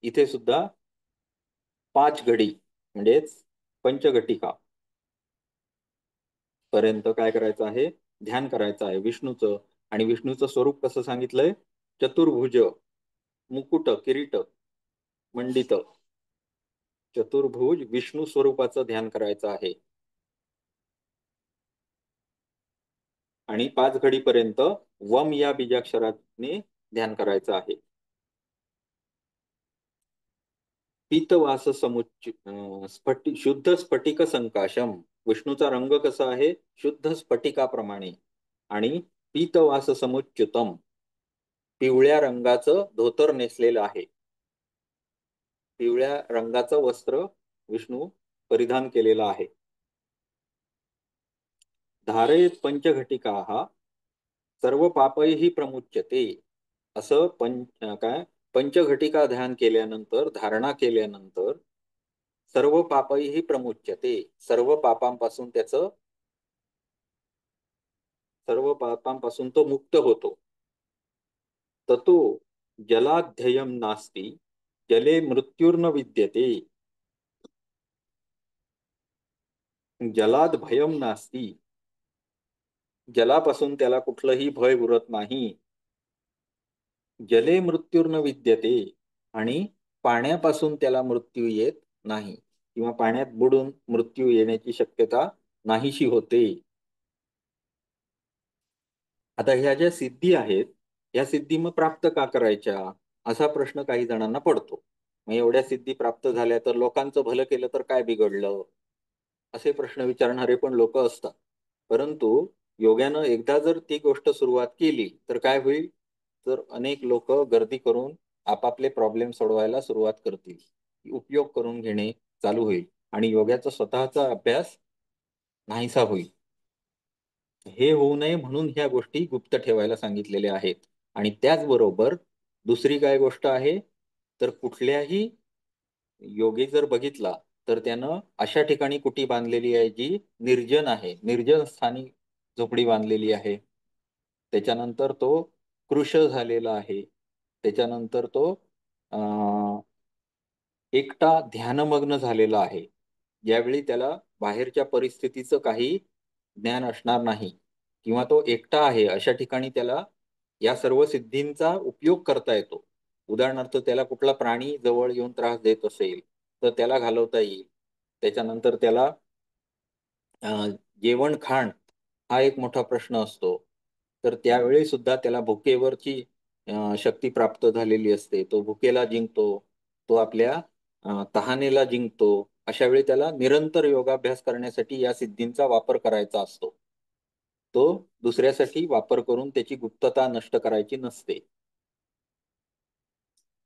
इथे सुद्धा 5 घडी म्हणजेच पंचघटिका पर्यंत काय करायचं आहे? ध्यान करायचं आहे विष्णूचं. आणि विष्णूचं स्वरूप कसं सांगितलंय? चतुर्भुज, मुकुट, किरीट, मंडित, चतुर्भुज विष्णू स्वरूपाचं ध्यान करायचं आहे. आणि 5 घडीपर्यंत वम या बीजाक्षराने ध्यान करायचं आहे. पीतवास शुद्ध स्फटिक संकाशम. विष्णूचा रंग कसा आहे? शुद्ध स्फटिकाप्रमाणे. आणि पीतवास समुच्युतम पिवळ्या रंगाचं धोतर नेसलेलं आहे. पिवळ्या रंगाचं वस्त्र विष्णू परिधान केलेलं आहे. धारयेत पंचघटिका सर्व पापैही प्रमुच्यते. असं पंचघटिका ध्यान केल्यानंतर, धारणा केल्यानंतर सर्व पापैही प्रमुच्यते, सर्व पापांपासून तो मुक्त होतो. ततो जलाध्ययम नास्ति जले मृत्युर्न विद्यते. जलाद भयम नास्ति, जलापासून त्याला कुठलंही भय उरत नाही. जले मृत्युर्न विद्यते आणि पाण्यापासून त्याला मृत्यू येत नाही किंवा पाण्यात बुडून मृत्यू येण्याची शक्यता नाहीशी होते. आता ह्या ज्या सिद्धी आहेत, या सिद्धी मग प्राप्त का करायच्या असा प्रश्न काही जणांना पडतो. मग एवढ्या सिद्धी प्राप्त झाल्या तर लोकांचं भलं केलं तर काय बिघडलं, असे प्रश्न विचारणारे पण लोक असतात. परंतु योग्यानं एकदा जर ती गोष्ट सुरुवात केली तर काय होईल? तर अनेक लोक गर्दी करून आपापले प्रॉब्लेम सोडवायला सुरुवात करतील. उपयोग करून घेणे चालू होईल आणि योगाचा स्वतःचा अभ्यास नाहीसा होईल. हे होऊ नये म्हणून ह्या गोष्टी गुप्त ठेवायला सांगितलेल्या आहेत. आणि त्याचबरोबर दुसरी काय गोष्ट आहे? तर कुठल्याही योगी जर बघितला तर त्यानं अशा ठिकाणी कुटी बांधलेली आहे जी निर्जन आहे, निर्जन स्थानी झोपडी बांधलेली आहे. त्याच्यानंतर तो कृश झालेला आहे. त्याच्यानंतर तो एकटा ध्यानमग्न झालेला आहे. यावेळी त्याला बाहेरच्या परिस्थितीचं काही ज्ञान असणार नाही किंवा तो एकटा आहे अशा ठिकाणी त्याला या सर्व सिद्धींचा उपयोग करता येतो. उदाहरणार्थ त्याला कुठला प्राणी जवळ येऊन त्रास देत असेल तर त्याला घालवता येईल. त्याच्यानंतर त्याला जेवण खाण हा एक मोठा प्रश्न असतो. तर त्यावेळी सुद्धा त्याला भुकेवरची शक्ती प्राप्त झालेली असते. तो भुकेला जिंकतो, तो आपल्या तहानेला जिंकतो. अशा वेळी त्याला निरंतर योगाभ्यास करण्यासाठी या सिद्धींचा वापर करायचा असतो. तो दुसऱ्यासाठी वापर करून त्याची गुप्तता नष्ट करायची नसते.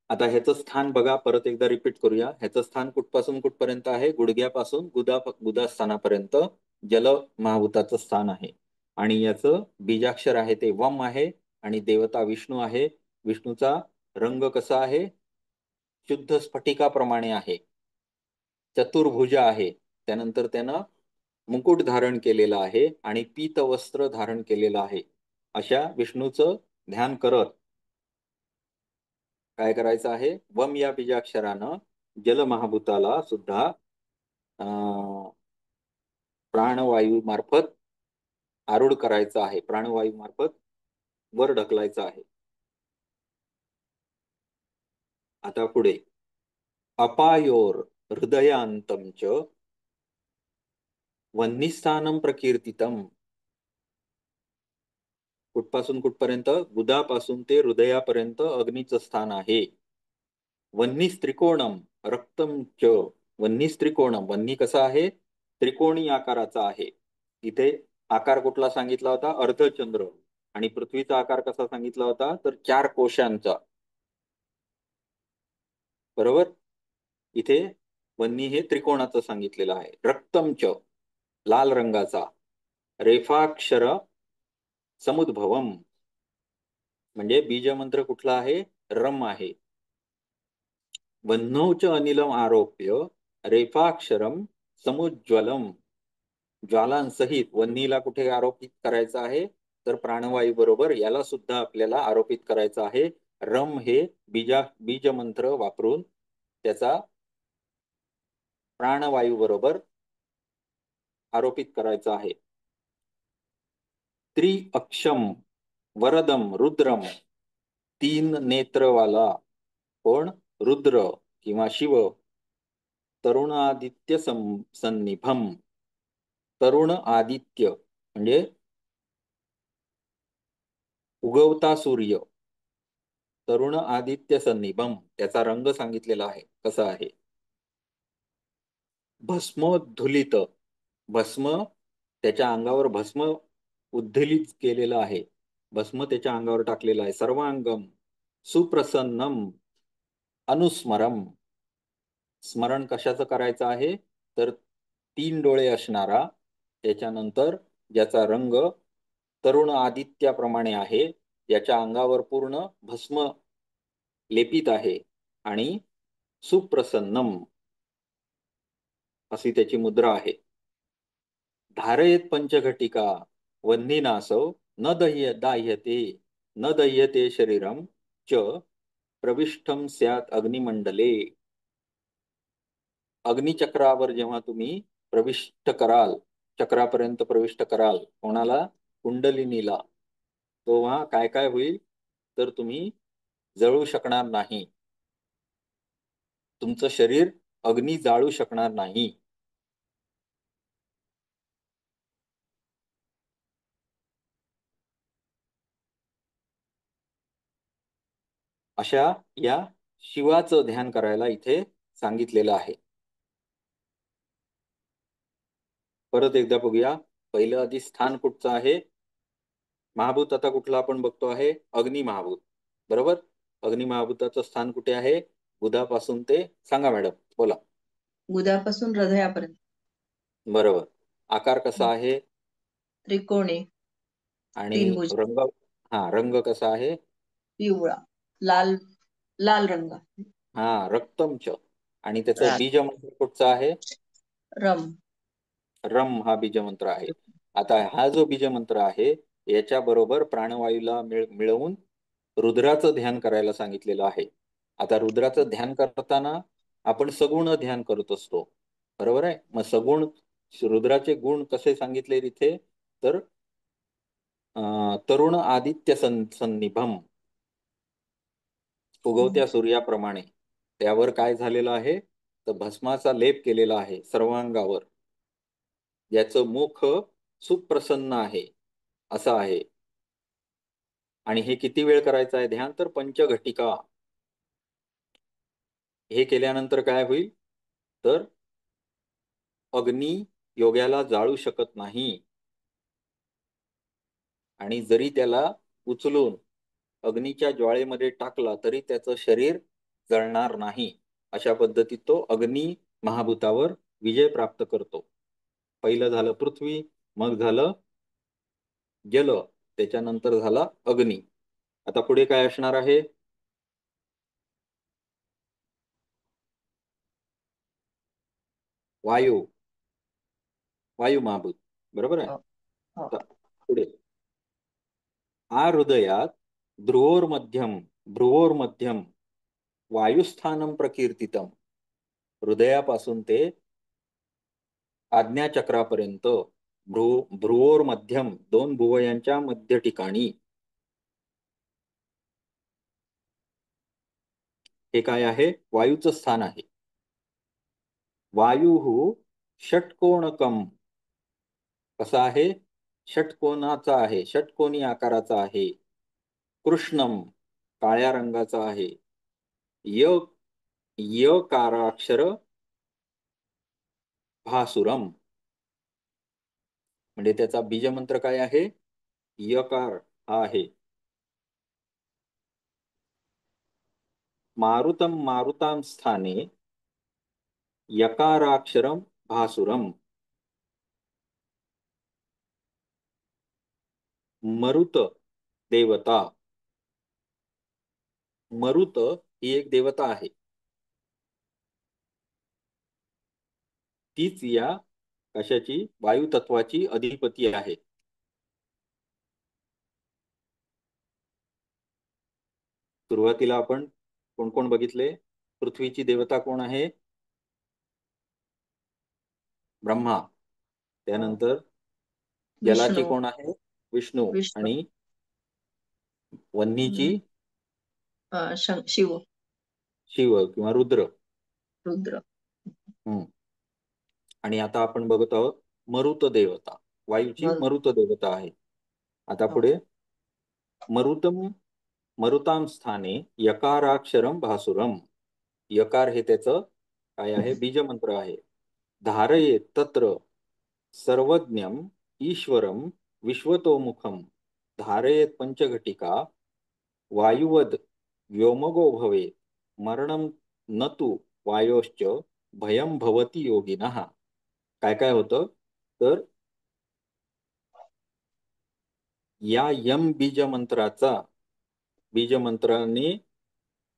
आता ह्याचं स्थान बघा, परत एकदा रिपीट करूया. ह्याचं स्थान कुठपासून कुठपर्यंत आहे? गुडघ्यापासून गुदास्थानापर्यंत जल महाभूताचं स्थान आहे. आणि याचं बीजाक्षर आहे ते वम आहे आणि देवता विष्णू आहे. विष्णूचा रंग कसा आहे? शुद्ध स्फटिकाप्रमाणे आहे. चतुर्भुज आहे. त्यानंतर त्यानं मुकुट धारण केलेला आहे आणि पीत वस्त्र धारण केलेलं आहे. अशा विष्णूचं ध्यान करत काय करायचं आहे? वम या बीजाक्षरानं जलमहाभूताला सुद्धा प्राणवायू मार्फत आरूढ करायचं आहे. प्राणवायू मार्फत वर ढकलायचं आहे. आता पुढे अपायोर हृदयांतम च वह्निस्थानं प्रकीर्तितम. कुठपासून कुठपर्यंत? गुदापासून ते हृदयापर्यंत अग्नीचं स्थान आहे. वह्निस त्रिकोणम रक्तम च. वह्निस त्रिकोणम, वह्नी कसा आहे? त्रिकोणी आकाराचा आहे. इथे आकार कुठला सांगितला होता? अर्धचंद्र. आणि पृथ्वीचा आकार कसा सांगितला होता? तर 4 कोशांचा. बरोबर. इथे वन्नी हे त्रिकोणाचं सांगितलेलं आहे. रक्तमच लाल रंगाचा, रेफाक्षर समुद्भवम म्हणजे बीजमंत्र कुठला आहे? रम आहे. वह्नौच अनिलम आरोप्य रेफाक्षरम समुज्ज्वलम, ज्वालांसहित वन्नीला कुठे आरोपित करायचं आहे? तर प्राणवायू बरोबर याला सुद्धा आपल्याला आरोपित करायचं आहे. रम हे बीजमंत्र वापरून त्याचा प्राणवायू बरोबर आरोपित करायचा आहे. त्रिअक्षम वरदम रुद्रम, तीन नेत्रवाला कोण? रुद्र किंवा शिव. तरुणादित्य सन्निभम, तरुण आदित्य म्हणजे उगवता सूर्य. तरुण आदित्य सन्निभम त्याचा रंग सांगितलेला आहे, कसा आहे? भस्मोद्धुलित, भस्म त्याच्या अंगावर भस्म उद्धलित केलेलं आहे, भस्म त्याच्या अंगावर टाकलेलं आहे. सर्वांगम सुप्रसन्नम अनुस्मरम, स्मरण कशाचं करायचं आहे? तर तीन डोळे असणारा, त्याच्यानंतर ज्याचा रंग तरुण आदित्याप्रमाणे आहे, याच्या अंगावर पूर्ण भस्म लेपित आहे आणि सुप्रसन्नम अशी त्याची मुद्रा आहे. धारयेत पंचघटिका वह्निनासौ न दाह्यते, न दह्यते शरीरम च प्रविष्टम स्यात् अग्निमंडले. अग्निचक्रावर जेव्हा तुम्ही प्रविष्ट कराल, चक्रापर्यंत प्रविष्ट कराल कोणाला? कुंडलिनीला, तेव्हा काय काय होईल? तर तुम्ही जळू शकणार नाही, तुमचं शरीर अग्नी जाळू शकणार नाही. अशा या शिवाचं ध्यान करायला इथे सांगितलेलं आहे. परत एकदा बघूया. पहिलं आधी स्थान कुठचं आहे? महाभूत आता कुठला आपण बघतो आहे? अग्नि महाभूत, बरोबर. अग्नि महाभूताचं स्थान कुठे आहे? बुधापासून ते सांगा मॅडम, बोला. गुदापासून हृदयापर्यंत. बरोबर. आकार कसा आहे? त्रिकोणी. आणि तीन भुज. रंग? हा, रंग कसा आहे? पिवळा. लाल. लाल रंग. हा, रक्तमच. आणि त्याचं लाल. बीजमंत्र कुठचं आहे? रम. रम हा बीजमंत्र आहे. आता हा जो बीजमंत्र आहे याच्या बरोबर प्राणवायूला मिळवून रुद्राचं ध्यान करायला सांगितलेलं आहे. आता रुद्राचं ध्यान करताना आपण सगुण ध्यान करत असतो, बरोबर आहे. मग सगुण रुद्राचे गुण कसे सांगितले तिथे? तर तरुण आदित्य सन्निभम, उगवत्या सूर्याप्रमाणे. त्यावर काय झालेलं आहे? तर भस्माचा लेप केलेला आहे सर्वांगावर, याचं मुख सुप्रसन्न आहे, असं आहे. आणि हे किती वेळ करायचं आहे ध्यान? तर पंचघटिका. हे केल्यानंतर काय होईल? तर अग्नी योग्याला जाळू शकत नाही, आणि जरी त्याला उचलून अग्नीच्या ज्वाळेमध्ये टाकला तरी त्याचं शरीर जळणार नाही. अशा पद्धतीत तो अग्नी महाभूतावर विजय प्राप्त करतो. पहिलं झालं पृथ्वी, मग झालं जल, त्याच्यानंतर झाला अग्नी. आता पुढे काय असणार आहे? वायू, वायू महाभूत, बरोबर आहे. हो. हो. आता पुढे आ हृदयात भ्रुवोर्मध्यम वायुस्थानम प्रकीर्तितम, हृदयापासून ते आज्ञाचक्रापर्यंत भ्रुवोर्मध्यम दोन भुवयांच्या मध्य ठिकाणी हे काय आहे? वायूचं स्थान आहे. वायू षटकोणकम, कसा आहे? षटकोनाचा आहे, षटकोनी आकाराचा आहे. कृष्णम काळ्या रंगाचा आहे. य यकाराक्षर भासुरम म्हणजे त्याचा बीजमंत्र काय आहे? यकार हा आहे. मारुतम मारुतां स्थाने यकाराक्षरम भासुरम. मरुत देवता. मरुत ही एक देवता आहे. तीच या कशाची, वायू तत्वाची अधिपती आहे. सुरुवातीला आपण कोण कोण बघितले? पृथ्वीची देवता कोण आहे? ब्रह्मा. त्यानंतर जलाची विष्णू. कोण आहे? विष्णू. विष्णू. आणि वन्नीची हम्म, शिव. शिव किंवा रुद्र. रुद्र. हम्म. आणि आता आपण बघत आहोत मरुत देवता. वायूची मग मरुत देवता आहे. आता हो. पुढे मरुतम. मरुताम स्थाने यकाराक्षरम भासुरम. यकार हे त्याचं काय आहे? बीजमंत्र आहे. धारये तत्र सर्वज्ञम ईश्वरम विश्वतोमुखम. धारयेत पंचघटिका वायुवद व्योमगो भवेत. मरणम न तु वायोश्च भयम भवती योगिनः. काय काय होतं? तर या यम बीजमंत्राने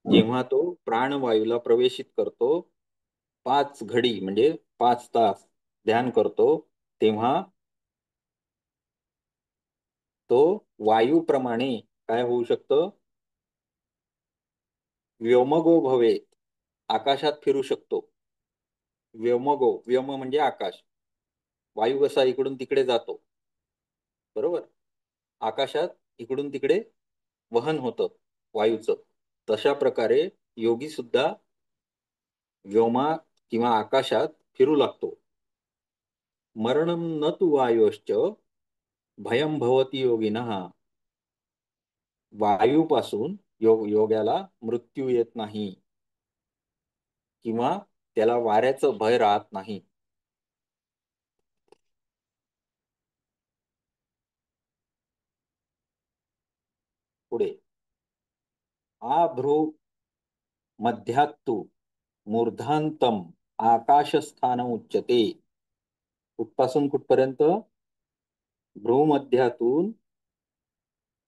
जेव्हा तो प्राणवायूला प्रवेशित करतो, 5 घडी म्हणजे 5 तास ध्यान करतो, तेव्हा तो वायूप्रमाणे काय होऊ शकतं? व्योमगो भवेत. आकाशात फिरू शकतो. व्योमगो, व्योम म्हणजे आकाश. वायू कसा इकडून तिकडे जातो, बरोबर? आकाशात इकडून तिकडे वहन होतं वायूचं. तशा प्रकारे योगी सुद्धा व्योमा किंवा आकाशात फिरू लागतो. मरणम न तु वायोश्च भयम भवती योगिनः. वायूपासून योग्याला मृत्यू येत नाही किंवा त्याला वाऱ्याचं भय राहत नाही. पुढे आभ्रू मध्यात्तु मूर्धांतम आकाशस्थान उच्यते. कुठपासून कुठपर्यंत? भ्रूमध्यातून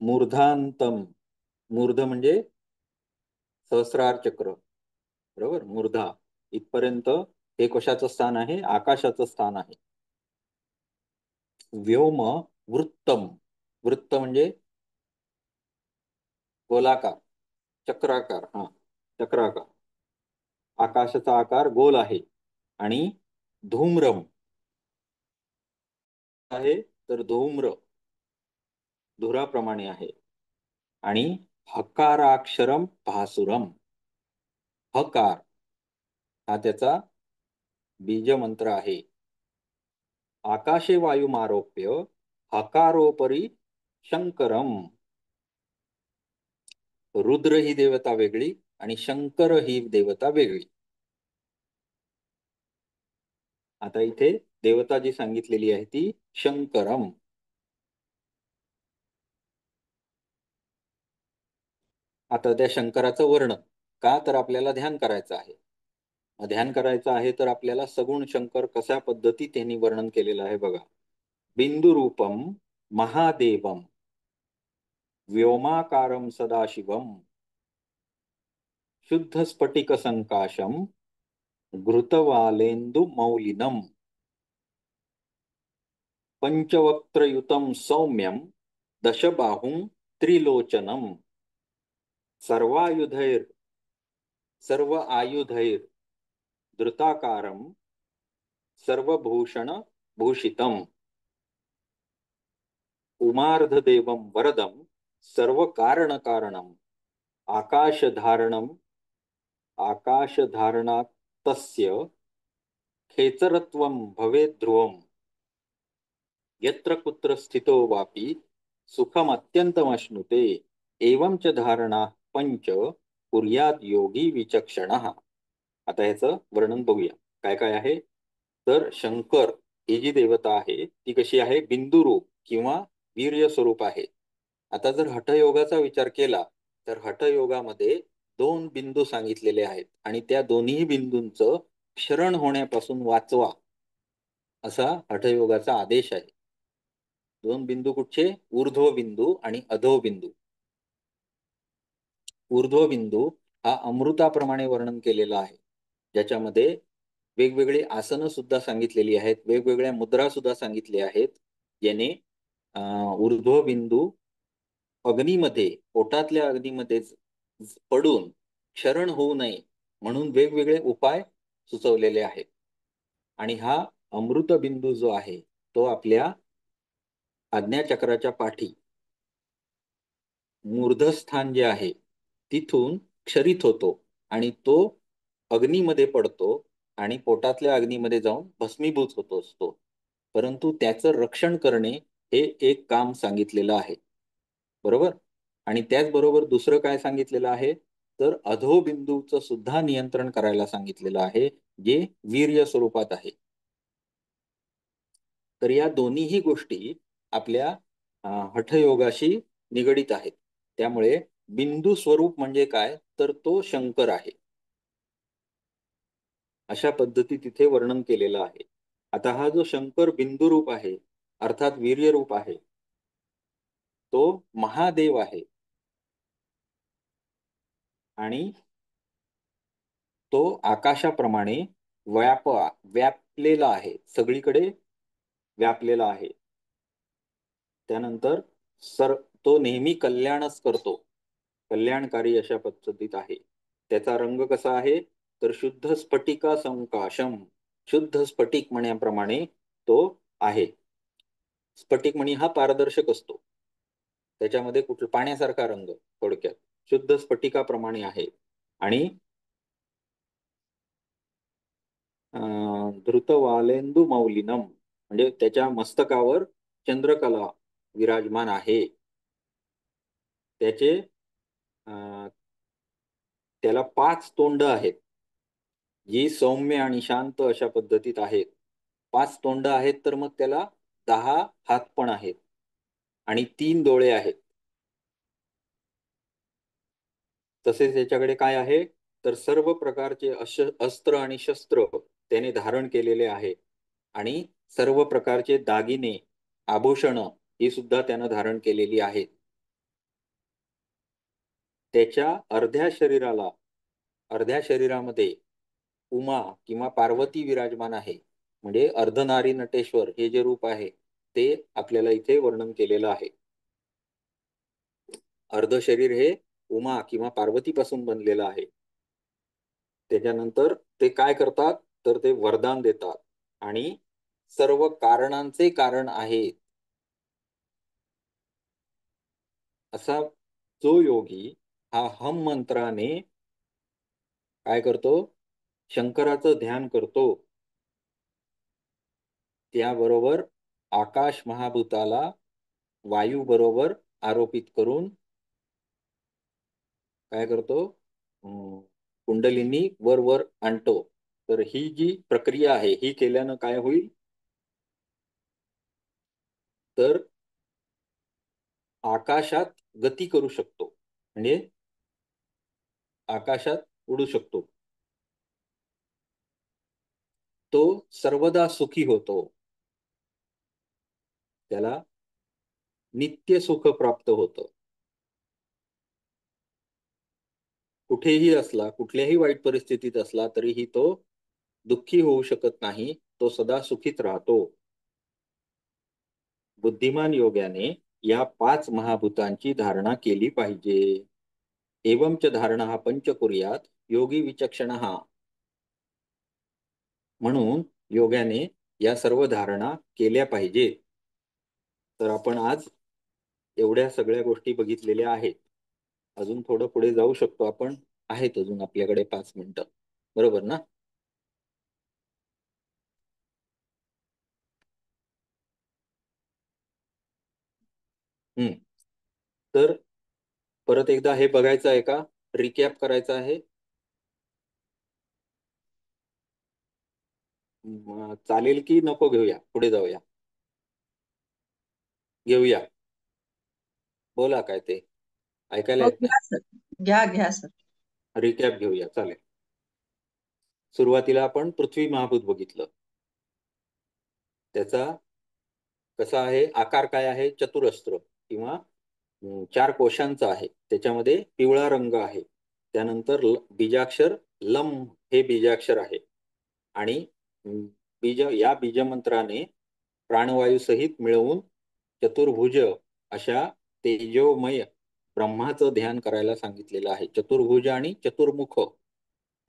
मूर्धांतम. मूर्ध म्हणजे सहस्रार चक्र, बरोबर? मूर्धा इथपर्यंत हे कशाचं स्थान आहे? आकाशाचं स्थान आहे. व्योम वृत्तम. वृत्त म्हणजे गोलाकार, चक्राकार. हा, चक्राकार. आकाशाचा आकार गोल आहे. आणि धूम्रम आहे, तर धूम्र धुराप्रमाणे आहे. आणि हकाराक्षरम भासुरम. हकार हा त्याचा बीजमंत्र आहे. आकाशे वायुमारोप्य हकारोपरी शंकरम. रुद्र ही देवता वेगळी आणि शंकर ही देवता वेगळी. आता इथे देवता जी सांगितलेली आहे ती शंकरम. आता त्या शंकराचं वर्णन. का? तर आपल्याला ध्यान करायचं आहे. ध्यान करायचं आहे तर आपल्याला सगुण शंकर कशा पद्धती त्यांनी वर्णन केलेलं आहे बघा. बिंदुरूपम महादेवम व्योमाकारम सदाशिवम शुद्ध स्फटिक संकाशम घृतवालेन्दु मौलिनम पंचवक्त्रयुतम सौम्यम दशबाहुं त्रिलोचनम सर्वायुधैर सर्व आयुधैर धृताकारम सर्वभूषण भूषितम उमार्धदेवम वरदम सर्वकारणकारणम आकाशधारणम आकाशधारणातस्य खेचरत्वम भवेत् ध्रुवम यत्र कुत्र स्थितो वापि सुखमत्यन्तमश्नुते एवं च धारणा पंच कुर्याद योगी विचक्षणः. आता ह्याचं वर्णन बघूया काय काय आहे. तर शंकर ही जी देवता आहे ती कशी आहे? बिंदुरूप किंवा वीर्य स्वरूप आहे. आता जर हठयोगाचा विचार केला तर हठयोगामध्ये 2 बिंदू सांगितलेले आहेत आणि त्या दोन्ही बिंदूंचं शरण होण्यापासून वाचवा असा हठयोगाचा आदेश आहे. दोन बिंदू कुठचे? ऊर्ध्व बिंदू आणि अधो बिंदू. ऊर्ध्व बिंदू हा अमृताप्रमाणे वर्णन केलेला आहे, ज्याच्यामध्ये वेगवेगळी आसनं सुद्धा सांगितलेली आहेत, वेगवेगळ्या मुद्रा सुद्धा सांगितल्या आहेत, ज्याने ऊर्ध्व बिंदू अग्नीमध्ये, पोटातल्या अग्नीमध्ये पडून क्षरण होऊ नये म्हणून वेगवेगळे उपाय सुचवलेले आहेत. आणि हा अमृत बिंदू जो आहे तो आपल्या आज्ञाचक्राच्या पाठी मूर्धस्थान जे आहे तिथून क्षरित होतो आणि तो अग्नीमध्ये पडतो आणि पोटातल्या अग्नीमध्ये जाऊन भस्मीभूत होतो असतो. परंतु त्याचं रक्षण करणे हे एक काम सांगितलेलं आहे. बरोबर. आणि त्याचबरोबर दुसरं काय सांगितलेलं आहे, तर अधोबिंदूचं सुद्धा नियंत्रण करायला सांगितलेलं आहे, जे वीर्य स्वरूपात आहे. तर या दोन्हीही गोष्टी आपल्या हठयोगाशी निगडित आहेत. त्यामुळे बिंदू स्वरूप म्हणजे काय, तर तो शंकर आहे. अशा पद्धती तिथे वर्णन केलेलं आहे. आता हा जो शंकर बिंदू रूप आहे, अर्थात वीर्य रूप आहे, तो महादेव आहे. आणि तो आकाशाप्रमाणे व्यापलेला आहे, सगळीकडे व्यापलेला आहे. त्यानंतर तो नेहमी कल्याणच करतो, कल्याणकारी अशा पद्धतीत आहे. त्याचा रंग कसा आहे, तर शुद्ध स्फटिका संकाशम, शुद्ध स्फटिक म्हणण्याप्रमाणे तो आहे. स्फटिक मणी हा पारदर्शक असतो, त्याच्यामध्ये कुठला पाण्यासारखा रंग, थोडक्यात शुद्ध स्फटिकाप्रमाणे आहे. आणि धृतवालेंदू मौलिनम म्हणजे त्याच्या मस्तकावर चंद्रकला विराजमान आहे. त्याचे अं, त्याला 5 तोंड आहेत, जी सौम्य आणि शांत अशा पद्धतीत आहेत. 5 तोंड आहेत तर मग त्याला 10 हात पण आहेत आणि 3 डोळे आहेत. तसेच याच्याकडे काय आहे, तर सर्व प्रकारचे अस्त्र आणि शस्त्र त्याने धारण केलेले आहे आणि सर्व प्रकारचे दागिने, आभूषण ही सुद्धा त्यानं धारण केलेली आहेत. त्याच्या अर्ध्या शरीरामध्ये उमा किंवा पार्वती विराजमान आहे. म्हणजे अर्धनारी नटेश्वर हे जे रूप आहे ते आपल्याला इथे वर्णन केलेलं आहे. अर्ध शरीर हे उमा किंवा पार्वतीपासून बनलेलं आहे. त्याच्यानंतर ते काय करतात, तर ते वरदान देतात आणि सर्व कारणांचे कारण आहेत. असा जो योगी हा हम मंत्राने काय करतो, शंकराचं ध्यान करतो, त्याबरोबर आकाश महाभूताला वायू बरोबर आरोपित करून काय करतो, कुंडलिनी वर वर आणतो. तर ही जी प्रक्रिया आहे ही केल्यानं काय होईल, तर आकाशात गती करू शकतो, म्हणजे आकाशात उडू शकतो. तो सर्वदा सुखी होतो, त्याला नित्य सुख प्राप्त होतं. कुठेही असला, कुठल्याही वाईट परिस्थितीत असला तरीही तो दुःखी होऊ शकत नाही, तो सदा सुखीत राहतो. बुद्धिमान योग्याने या 5 महाभूतांची धारणा केली पाहिजे. एवंच धारणा हा पंच कुर्यात योगी विचक्षण हा, म्हणून योग्याने या सर्व धारणा केल्या पाहिजेत. तर आपण आज एवढ्या सगळ्या गोष्टी बघितलेल्या आहेत. अजून थोडं पुढे जाऊ शकतो आपण, आहेत अजून आपल्याकडे 5 मिनिटं. बरोबर ना? हम्म. तर परत एकदा हे बघायचं आहे का, रिकॅप करायचं आहे? चालेल की नको, घेऊया पुढे जाऊया? घेऊया. बोला काय ते, ऐकायला हो येत नाही. घ्या सर, घ्या घ्या सर. रिकॅप घेऊया, चालेल. सुरुवातीला आपण पृथ्वी महाभूत बघितलं. त्याचा कसा आहे, आकार काय आहे, चतुरस्त्र किंवा चार कोशांचा आहे. त्याच्यामध्ये पिवळा रंग आहे. त्यानंतर बीजाक्षर लम हे बीजाक्षर आहे. आणि या बीजमंत्राने प्राणवायू सहित मिळवून चतुर्भुज अशा तेजोमय ब्रह्माचं ध्यान करायला सांगितलेलं आहे. चतुर्भुज आणि चतुर्मुख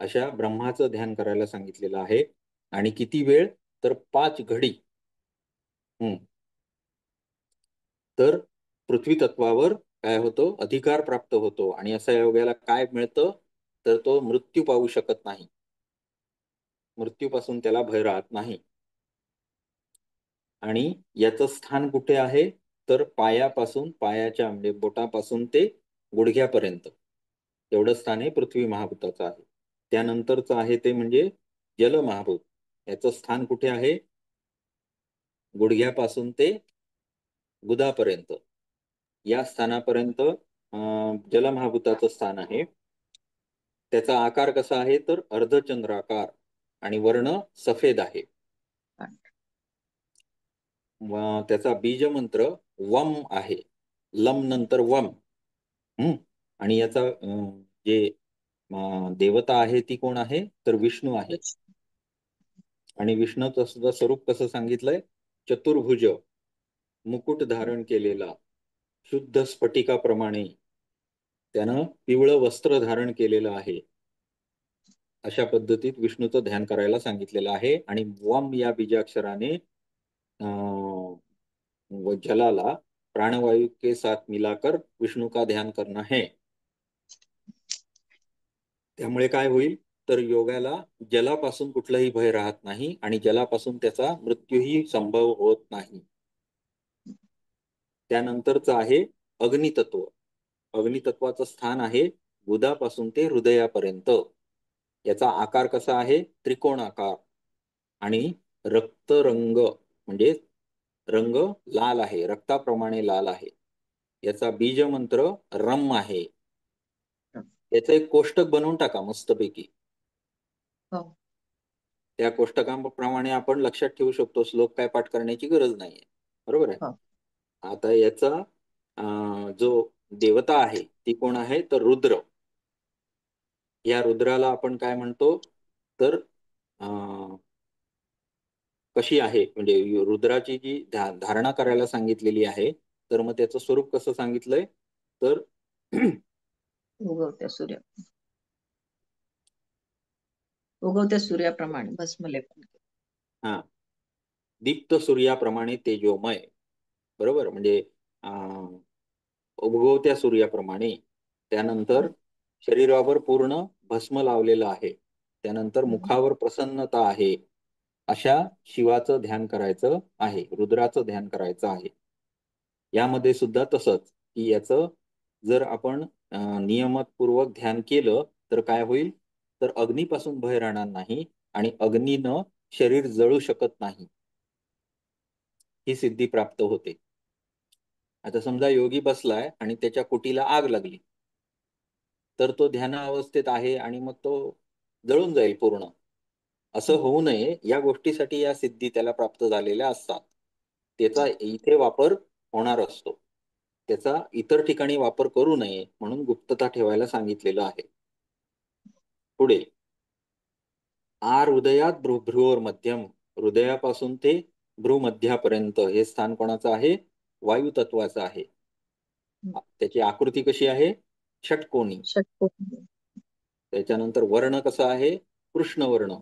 अशा ब्रह्माचं ध्यान करायला सांगितलेलं आहे. आणि किती वेळ, तर 5 घडी. हम्म तर पृथ्वी तत्वावर काय होतो, अधिकार प्राप्त होतो. आणि असा योग्याला काय मिळतं, तर तो मृत्यू पाहू शकत नाही. मृत्यूपासून त्याला भय राहत नाही. आणि याचं स्थान कुठे आहे, तर पायापासून, पायाच्या म्हणजे बोटापासून ते गुडघ्यापर्यंत एवढं स्थान हे पृथ्वी महाभूताचं आहे. त्यानंतरचं आहे ते म्हणजे जल महाभूत. याचं स्थान कुठे आहे, गुडघ्यापासून ते गुदापर्यंत या स्थानापर्यंत जलमहाभूताचं स्थान आहे. त्याचा आकार कसा आहे, तर अर्धचंद्राकार आणि वर्ण सफेद आहे. त्याचा बीज मंत्र वम आहे. लम नंतर वम. आणि याचा जे देवता आहे ती कोण आहे, तर विष्णू आहे. आणि विष्णूचं सुद्धा स्वरूप कसं सांगितलंय, चतुर्भुज, मुकुट धारण केलेला, शुद्ध स्फटिकाप्रमाणे त्यानं पिवळं वस्त्र धारण केलेलं आहे. अशा पद्धतीत विष्णूचं ध्यान करायला सांगितलेलं आहे. आणि वम या बीजाक्षराने जलाला प्राणवायु के साथ मिलाकर विष्णू का ध्यान करना है. त्यामुळे काय होईल, तर योगाला जलापासून कुठलाही भय राहत नाही आणि जलापासून त्याचा मृत्यूही संभव होत नाही. त्यानंतरचं आहे अग्नितत्व. अग्नितत्वाचं स्थान आहे गुदापासून ते हृदयापर्यंत. याचा आकार कसा आहे, त्रिकोणाकार. आणि रक्तरंग म्हणजे रंग लाल आहे, रक्ताप्रमाणे लाल आहे. याचा बीज मंत्र रम आहे. याचं एक कोष्टक बनवून टाका मस्तपैकी. त्या कोष्टकाप्रमाणे आपण लक्षात ठेवू शकतो. श्लोक काय पाठ करण्याची गरज नाहीये, बरोबर आहे. आता याचा जो देवता आहे ती कोण आहे, तर रुद्र. या रुद्राला आपण काय म्हणतो, तर कशी आहे म्हणजे रुद्राची जी धारणा करायला सांगितलेली आहे, तर मग त्याचं स्वरूप कसं सांगितलंय, तर उगवत्या सूर्याप्रमाणे भस्म लेपन. हा, दीप्त सूर्याप्रमाणे तेजोमय, बरोबर. म्हणजे उगवत्या सूर्याप्रमाणे. त्यानंतर शरीरावर पूर्ण भस्म लावलेलं आहे. त्यानंतर मुखावर प्रसन्नता आहे. अशा शिवाचं ध्यान करायचं आहे, रुद्राचं ध्यान करायचं आहे. यामध्ये सुद्धा तसंच की याचं जर आपण नियमपूर्वक ध्यान केलं तर काय होईल, तर अग्नीपासून भय राहणार नाही आणि अग्नीनं शरीर जळू शकत नाही, ही सिद्धी प्राप्त होते. आता समजा योगी बसलाय आणि त्याच्या कुटीला आग लागली, तर तो ध्यान अवस्थेत आहे आणि मग तो जळून जाईल पूर्ण. असं होऊ नये या गोष्टीसाठी या सिद्धी त्याला प्राप्त झालेल्या असतात. त्याचा इथे वापर होणार असतो, त्याचा इतर ठिकाणी वापर करू नये म्हणून गुप्तता ठेवायला सांगितलेलं आहे. पुढे हृदयात भ्रुवर मध्यम. हृदयापासून ते भ्रूमध्यापर्यंत हे स्थान कोणाचं आहे, वायू तत्वाचं आहे. त्याची आकृती कशी आहे, षटकोनी. त्याच्यानंतर वर्ण कसा आहे, कृष्ण वर्ण.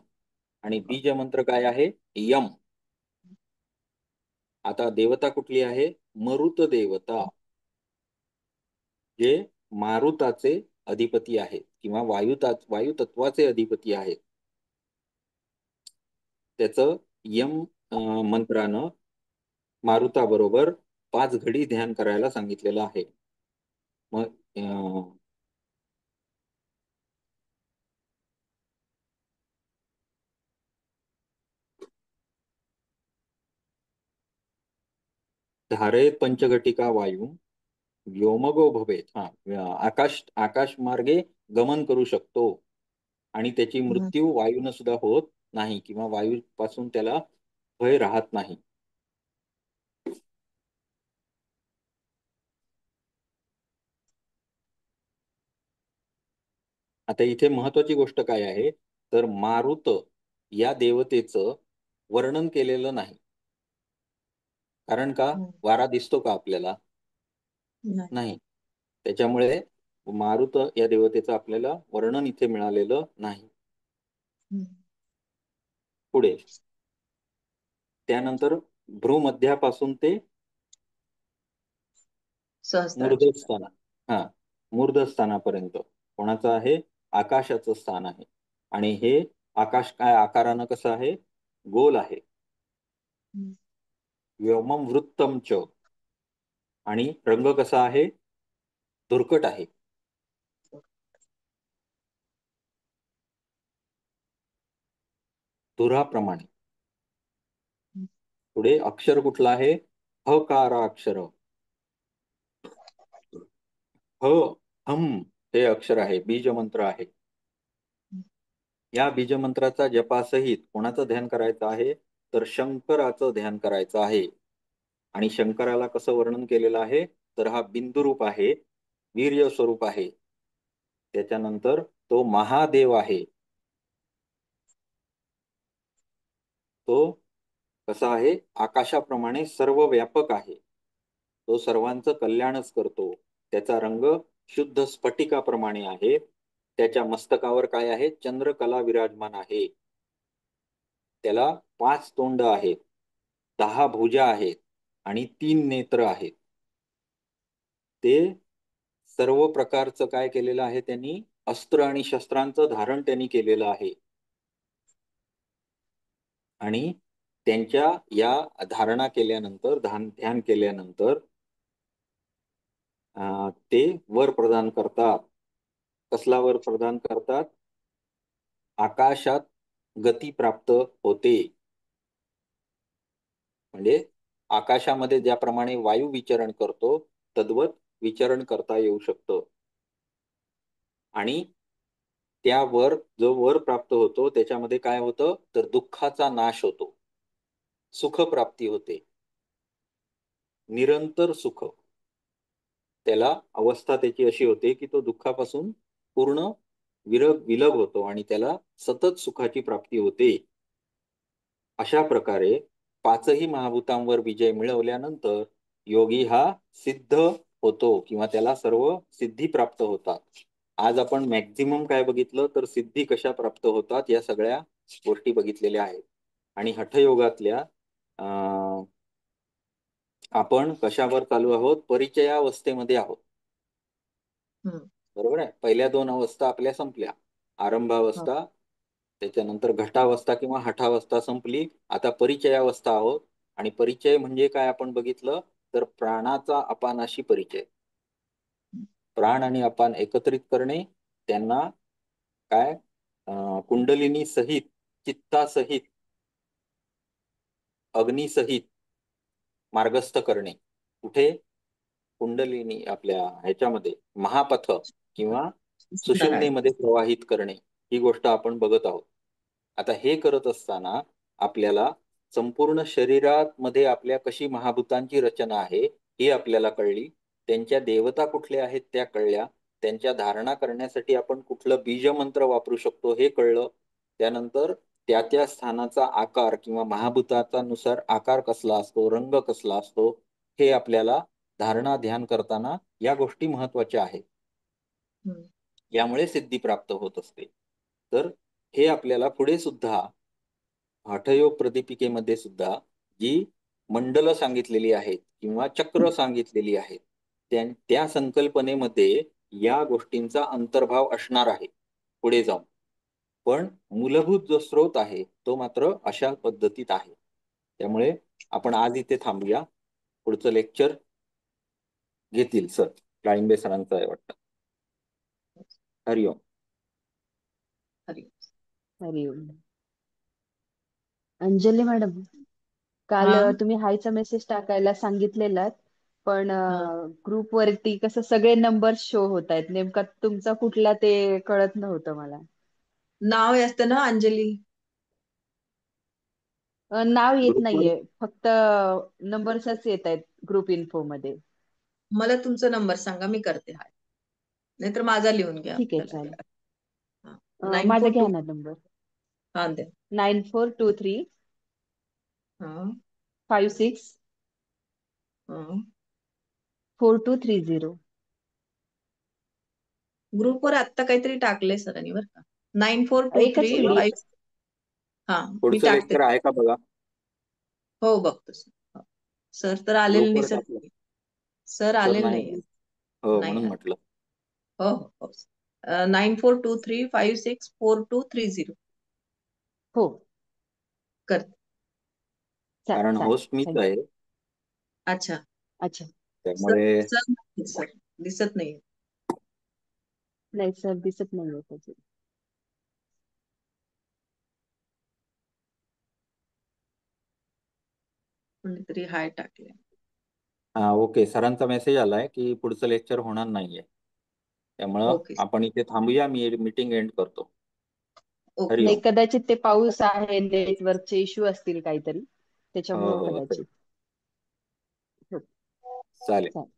आणि बीज मंत्र काय आहे, यम. आता देवता कुठली आहे, मरुत देवता, जे मारुताचे अधिपती आहेत किंवा वायू तत्वाचे अधिपती आहेत. त्याचं यम मंत्रानं मारुताबरोबर 5 घडी ध्यान करायला सांगितलेलं आहे. मग धारेत पंचघटिका वायू व्योमगो भवेत. आकाश मार्गे गमन करू शकतो. आणि त्याची हम्म. मृत्यू वायूनं सुद्धा होत नाही किंवा वायूपासून त्याला भय राहत नाही. आता इथे महत्वाची गोष्ट काय आहे, तर मारुत या देवतेचं वर्णन केलेलं नाही. कारण का? हम्म. वारा दिसतो का आपल्याला? नाही. नाही. त्याच्यामुळे मारुत या देवतेचं आपल्याला वर्णन इथे मिळालेलं नाही. हम्म. पुढे त्यानंतर भ्रूमध्यापासून ते सहस्त्रार. मूर्धस्थाना, हा, मूर्धस्थानापर्यंत कोणाचं आहे? आकाशाचं स्थान आहे. आणि हे आकाश काय आकारानं कसं आहे? गोल आहे. हम्म. व्योमम वृत्तम च. आणि रंग कसा आहे? धुरकट आहे. धुराप्रमाणे. हम्म. पुढे अक्षर कुठलं आहे? हकाराक्षर. ह, हम हे अक्षर आहे, बीज मंत्र आहे. या बीजमंत्राचा जपासहित कोणाचं ध्यान करायचं आहे? तर शंकराचं ध्यान करायचं आहे. आणि शंकराला कसं वर्णन केलेलं आहे? तर हा बिंदू रूप आहे, वीर्य स्वरूप आहे. त्याच्यानंतर तो महादेव आहे. तो कसा आहे? आकाशाप्रमाणे सर्व व्यापक आहे. तो सर्वांचं कल्याणच करतो. त्याचा रंग शुद्ध स्फटिकाप्रमाणे आहे. त्याच्या मस्तकावर काय आहे? चंद्रकला विराजमान आहे. त्याला 5 तोंड आहेत, 10 भुजा आहेत आणि 3 नेत्र आहेत. ते सर्व प्रकारचं काय केलेलं आहे त्यांनी? अस्त्र आणि शस्त्रांचं धारण त्यांनी केलेलं आहे. आणि त्यांच्या या धारणा केल्यानंतर, ध्यान केल्यानंतर ते वर प्रदान करतात. कसला वर प्रदान करतात? आकाशात गती प्राप्त होते. म्हणजे आकाशामध्ये ज्याप्रमाणे वायू विचरण करतो तद्वत विचरण करता येऊ शकतं. आणि त्यावर जो वर प्राप्त होतो त्याच्यामध्ये काय होतं? तर दुःखाचा नाश होतो, सुख प्राप्ती होते, निरंतर सुख. त्याला अवस्था त्याची अशी होते की तो दुःखापासून पूर्ण विलग होतो आणि त्याला सतत सुखाची प्राप्ती होते. अशा प्रकारे 5ही महाभूतांवर विजय मिळवल्यानंतर योगी हा सिद्ध होतो किंवा त्याला सर्व सिद्धी प्राप्त होतात. आज आपण मॅक्झिमम काय बघितलं? तर सिद्धी कशा प्राप्त होतात या सगळ्या गोष्टी बघितलेल्या आहेत. आणि हठयोगातल्या आपण कशावर चालू आहोत? परिचयावस्थेमध्ये आहोत. हम्म. बरोबर आहे. पहिल्या 2 अवस्था आपल्या संपल्या. हो. आरंभावस्था, त्याच्यानंतर घटावस्था किंवा हठावस्था संपली. आता परिचयावस्था आहोत. आणि परिचय म्हणजे काय आपण बघितलं? तर प्राणाचा अपानाशी परिचय. प्राण आणि अपान एकत्रित करणे, त्यांना काय कुंडलिनी सहित, चित्तासहित, अग्निसहित मार्गस्थ करणे. कुठे? कुंडलिनी आपल्या ह्याच्यामध्ये महापथ किंवा अंतराळ. सुषुम्नेमध्ये प्रवाहित करणे, ही गोष्ट आपण बघत आहोत. आता हे करत असताना आपल्याला संपूर्ण शरीरात मध्ये आपल्या कशी महाभूतांची रचना आहे ही आपल्याला कळली. त्यांच्या देवता कुठल्या आहेत त्या कळल्या. त्यांच्या धारणा करण्यासाठी आपण कुठलं बीजमंत्र वापरू शकतो हे कळलं. त्यानंतर त्या त्या स्थानाचा आकार किंवा महाभूताचा नुसार आकार कसला असतो, रंग कसला असतो, हे आपल्याला धारणा ध्यान करताना या गोष्टी महत्वाच्या आहेत. हम्म. यामुळे सिद्धी प्राप्त होत असते. तर हे आपल्याला पुढे सुद्धा हठयोग प्रदीपिकेमध्ये सुद्धा जी मंडल सांगितलेली आहेत किंवा चक्र सांगितलेली आहेत त्या संकल्पनेमध्ये या गोष्टींचा अंतर्भाव असणार आहे पुढे जाऊन. पण मूलभूत जो स्रोत आहे तो मात्र अशा पद्धतीत आहे. त्यामुळे आपण आज इथे थांबूया. पुढचं लेक्चर घेतील सर, काळिंबे सरांचं आहे वाटतं. हरिओम. हरी. हरिओम. अंजली मॅडम, काल हा. तुम्ही हायचा मेसेज टाकायला सांगितलेला, पण हा. ग्रुप वरती कसं सगळे नंबर शो होत आहेत, नेमका तुमचा कुठला ते कळत नव्हतं मला. नाव असतं ना अंजली. नाव येत ग्रुपवर नाहीये, फक्त नंबर्सच येत आहेत ग्रुप इन्फो मध्ये. मला तुमचा नंबर सांगा, मी करते. हाय, नाहीतर माझा लिहून घ्या ठीक आहे, आपल्याला चालेल. नाईन माझा फोर घ्या टू ना नंबर. हा द्या. 9423 हा 56 हा 4230. ग्रुपवर आत्ता काहीतरी टाकलंय सरांनी बरं का. 9423 एकच बघा, पीडीएफ. 5. हा, मी पुढचं टाकते. लेक्चर आहे का बघा. हो बघतो सर. सर तर आलेले ग्रुपवर दिसत टाकलं नाही. सर तर आलेले नाही नाही. आलं. हो, नाही म्हणून आले. म्हटलं. हो हो हो. 9423564230 हो, करते. कारण चालेल, होस्ट मीच थँक्यू. आहे, अच्छा. अच्छा. सर त्यामुळे सर दिसत नाही. नाही सर, दिसत नाहीये त्याचे. कोणीतरी हाय टाकले. हा, ओके. सरांचा मेसेज आलाय की पुढचं लेक्चर होणार नाहीये, त्यामुळं ओके आपण इथे थांबूया. मी मीटिंग एंड करतो. ओके. नाही, हरिओम. कदाचित ते पाऊस आहे, नेटवर्कचे इश्यू असतील काहीतरी, हो त्याच्यामुळे हो, असेल. कदाचित. हो, चालेल. चालेल.